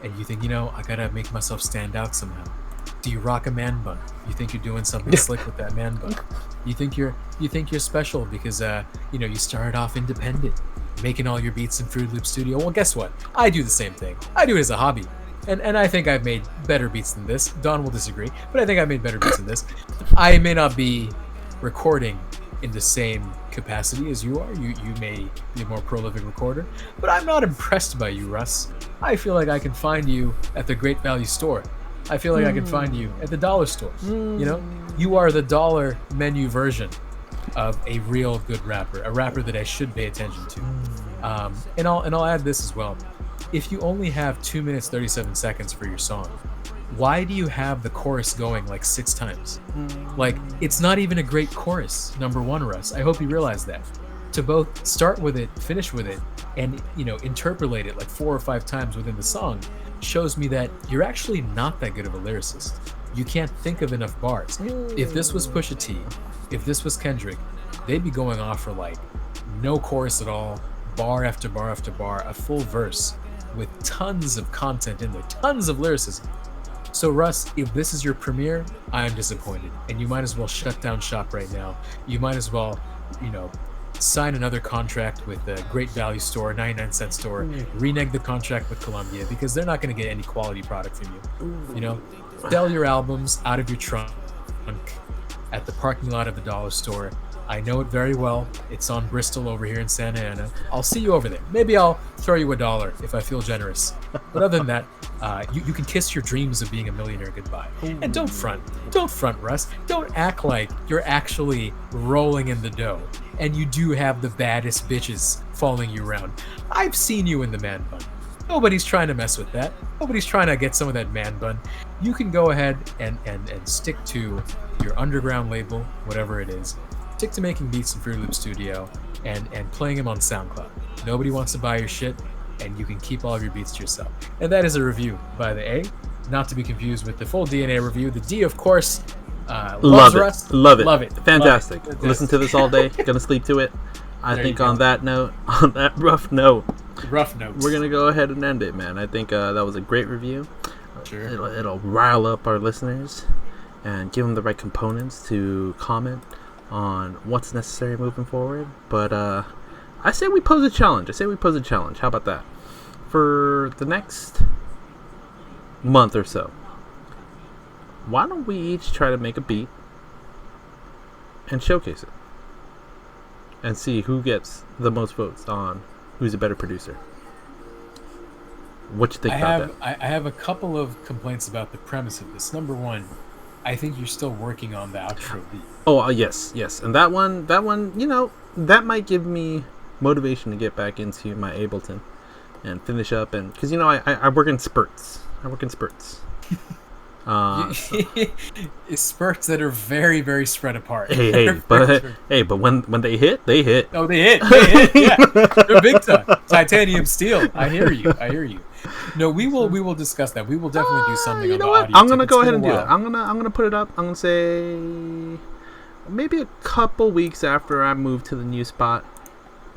S2: And you think, I gotta make myself stand out somehow. Do you rock a man bun? You think you're doing something slick with that man bun? You think you're special because you started off independent, making all your beats in Fruit Loop Studio. Well, guess what? I do the same thing. I do it as a hobby. And I think I've made better beats than this. Don will disagree, but I think I've made better beats than this. I may not be recording in the same capacity as you are. You may be a more prolific recorder, but I'm not impressed by you, Russ. I feel like I can find you at the Great Value store. I feel like I can find you at the dollar store. You are the dollar menu version of a real good rapper, a rapper that I should pay attention to. And I'll add this as well. If you only have 2 minutes 37 seconds for your song, why do you have the chorus going like 6 times? Like, it's not even a great chorus, number one, Russ. I hope you realize that. To both start with it, finish with it, and interpolate it like 4 or 5 times within the song shows me that you're actually not that good of a lyricist. You can't think of enough bars. If this was Pusha T, if this was Kendrick, they'd be going off for like no chorus at all, bar after bar after bar, a full verse with tons of content in there, tons of lyricism. So Russ, if this is your premiere, I am disappointed, and you might as well shut down shop right now. You might as well, sign another contract with the Great Value store, 99-cent store, renege the contract with Columbia, because they're not going to get any quality product from you. Sell your albums out of your trunk at the parking lot of the dollar store. I know it very well. It's on Bristol over here in Santa Ana. I'll see you over there. Maybe I'll throw you $1 if I feel generous. But other than that, you can kiss your dreams of being a millionaire goodbye. And don't front, Russ. Don't act like you're actually rolling in the dough and you do have the baddest bitches following you around. I've seen you in the man bun. Nobody's trying to mess with that. Nobody's trying to get some of that man bun. You can go ahead and stick to your underground label, whatever it is. Stick to making beats in Fruit Loop Studio and playing them on SoundCloud. Nobody wants to buy your shit, and you can keep all of your beats to yourself. And that is a review by the A, not to be confused with the full DNA review. The D, of course, loves Russ.
S1: Love it.
S2: Fantastic.
S1: Fantastic. Listen to this all day. Gonna sleep to it. I think on that rough note, we're gonna go ahead and end it, man. I think that was a great review.
S2: Sure.
S1: It'll rile up our listeners and give them the right components to comment on what's necessary moving forward. But I say we pose a challenge. How about that? For the next month or so, why don't we each try to make a beat and showcase it and see who gets the most votes on who's a better producer? What you think about that?
S2: I have a couple of complaints about the premise of this. Number one, I think you're still working on the outro beat.
S1: Oh, yes. And that one, that might give me motivation to get back into my Ableton and finish up. And because I work in spurts.
S2: Spurts that are very, very spread apart.
S1: But when they hit.
S2: Oh, they hit. Yeah, they're big time. Titanium steel. I hear you. No, we will discuss that. We will definitely do something.
S1: You
S2: on
S1: know
S2: the
S1: what?
S2: audio
S1: I'm gonna
S2: tip.
S1: go
S2: It's
S1: ahead
S2: been
S1: and
S2: a
S1: do it.
S2: while.
S1: I'm gonna put it up. I'm gonna say maybe a couple weeks after I move to the new spot.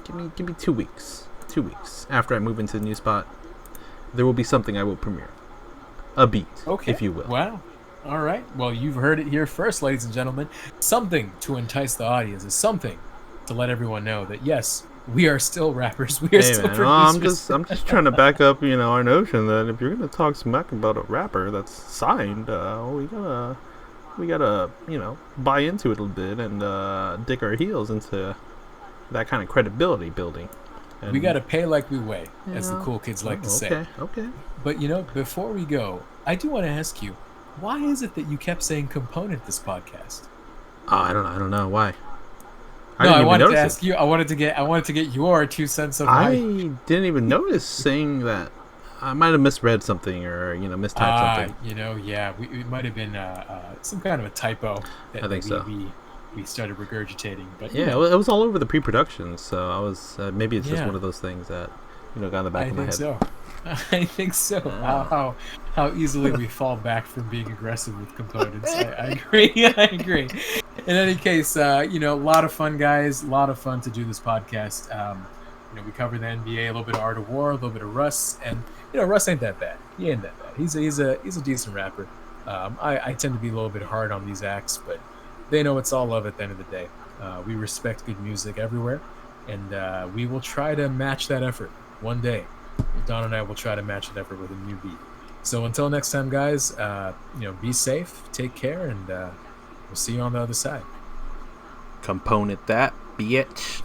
S1: Give me 2 weeks. 2 weeks after I move into the new spot, there will be something I will premiere. A beat, if you will.
S2: Wow. All right. Well, you've heard it here first, ladies and gentlemen. Something to entice the audience is something to let everyone know that yes, we are still rappers. We are still producers.
S1: I'm just trying to back up, our notion that if you're gonna talk smack about a rapper that's signed, we gotta buy into it a little bit and dig our heels into that kind of credibility building. And
S2: we gotta pay like we weigh, as the cool kids like to say.
S1: Okay.
S2: But before we go, I do want to ask you, why is it that you kept saying component this podcast?
S1: Oh, I don't know why.
S2: No, I wanted to ask you. I wanted to get your 2 cents of
S1: I didn't even notice saying that. I might have misread something or mistyped something.
S2: It might have been some kind of a typo.
S1: I think so.
S2: We started regurgitating, but
S1: yeah, it was all over the pre-production. So I was maybe it's just one of those things that got in the back of my head.
S2: I think so. How easily we fall back from being aggressive with components. I agree. I agree. In any case, a lot of fun, guys. A lot of fun to do this podcast. We cover the NBA, a little bit of Art of War, a little bit of Russ, and Russ ain't that bad. He ain't that bad. He's a decent rapper. I tend to be a little bit hard on these acts, but they know it's all love at the end of the day. We respect good music everywhere, and we will try to match that effort one day. Don and I will try to match that effort with a new beat. So until next time, guys, be safe, take care, and we'll see you on the other side.
S1: Component that, bitch.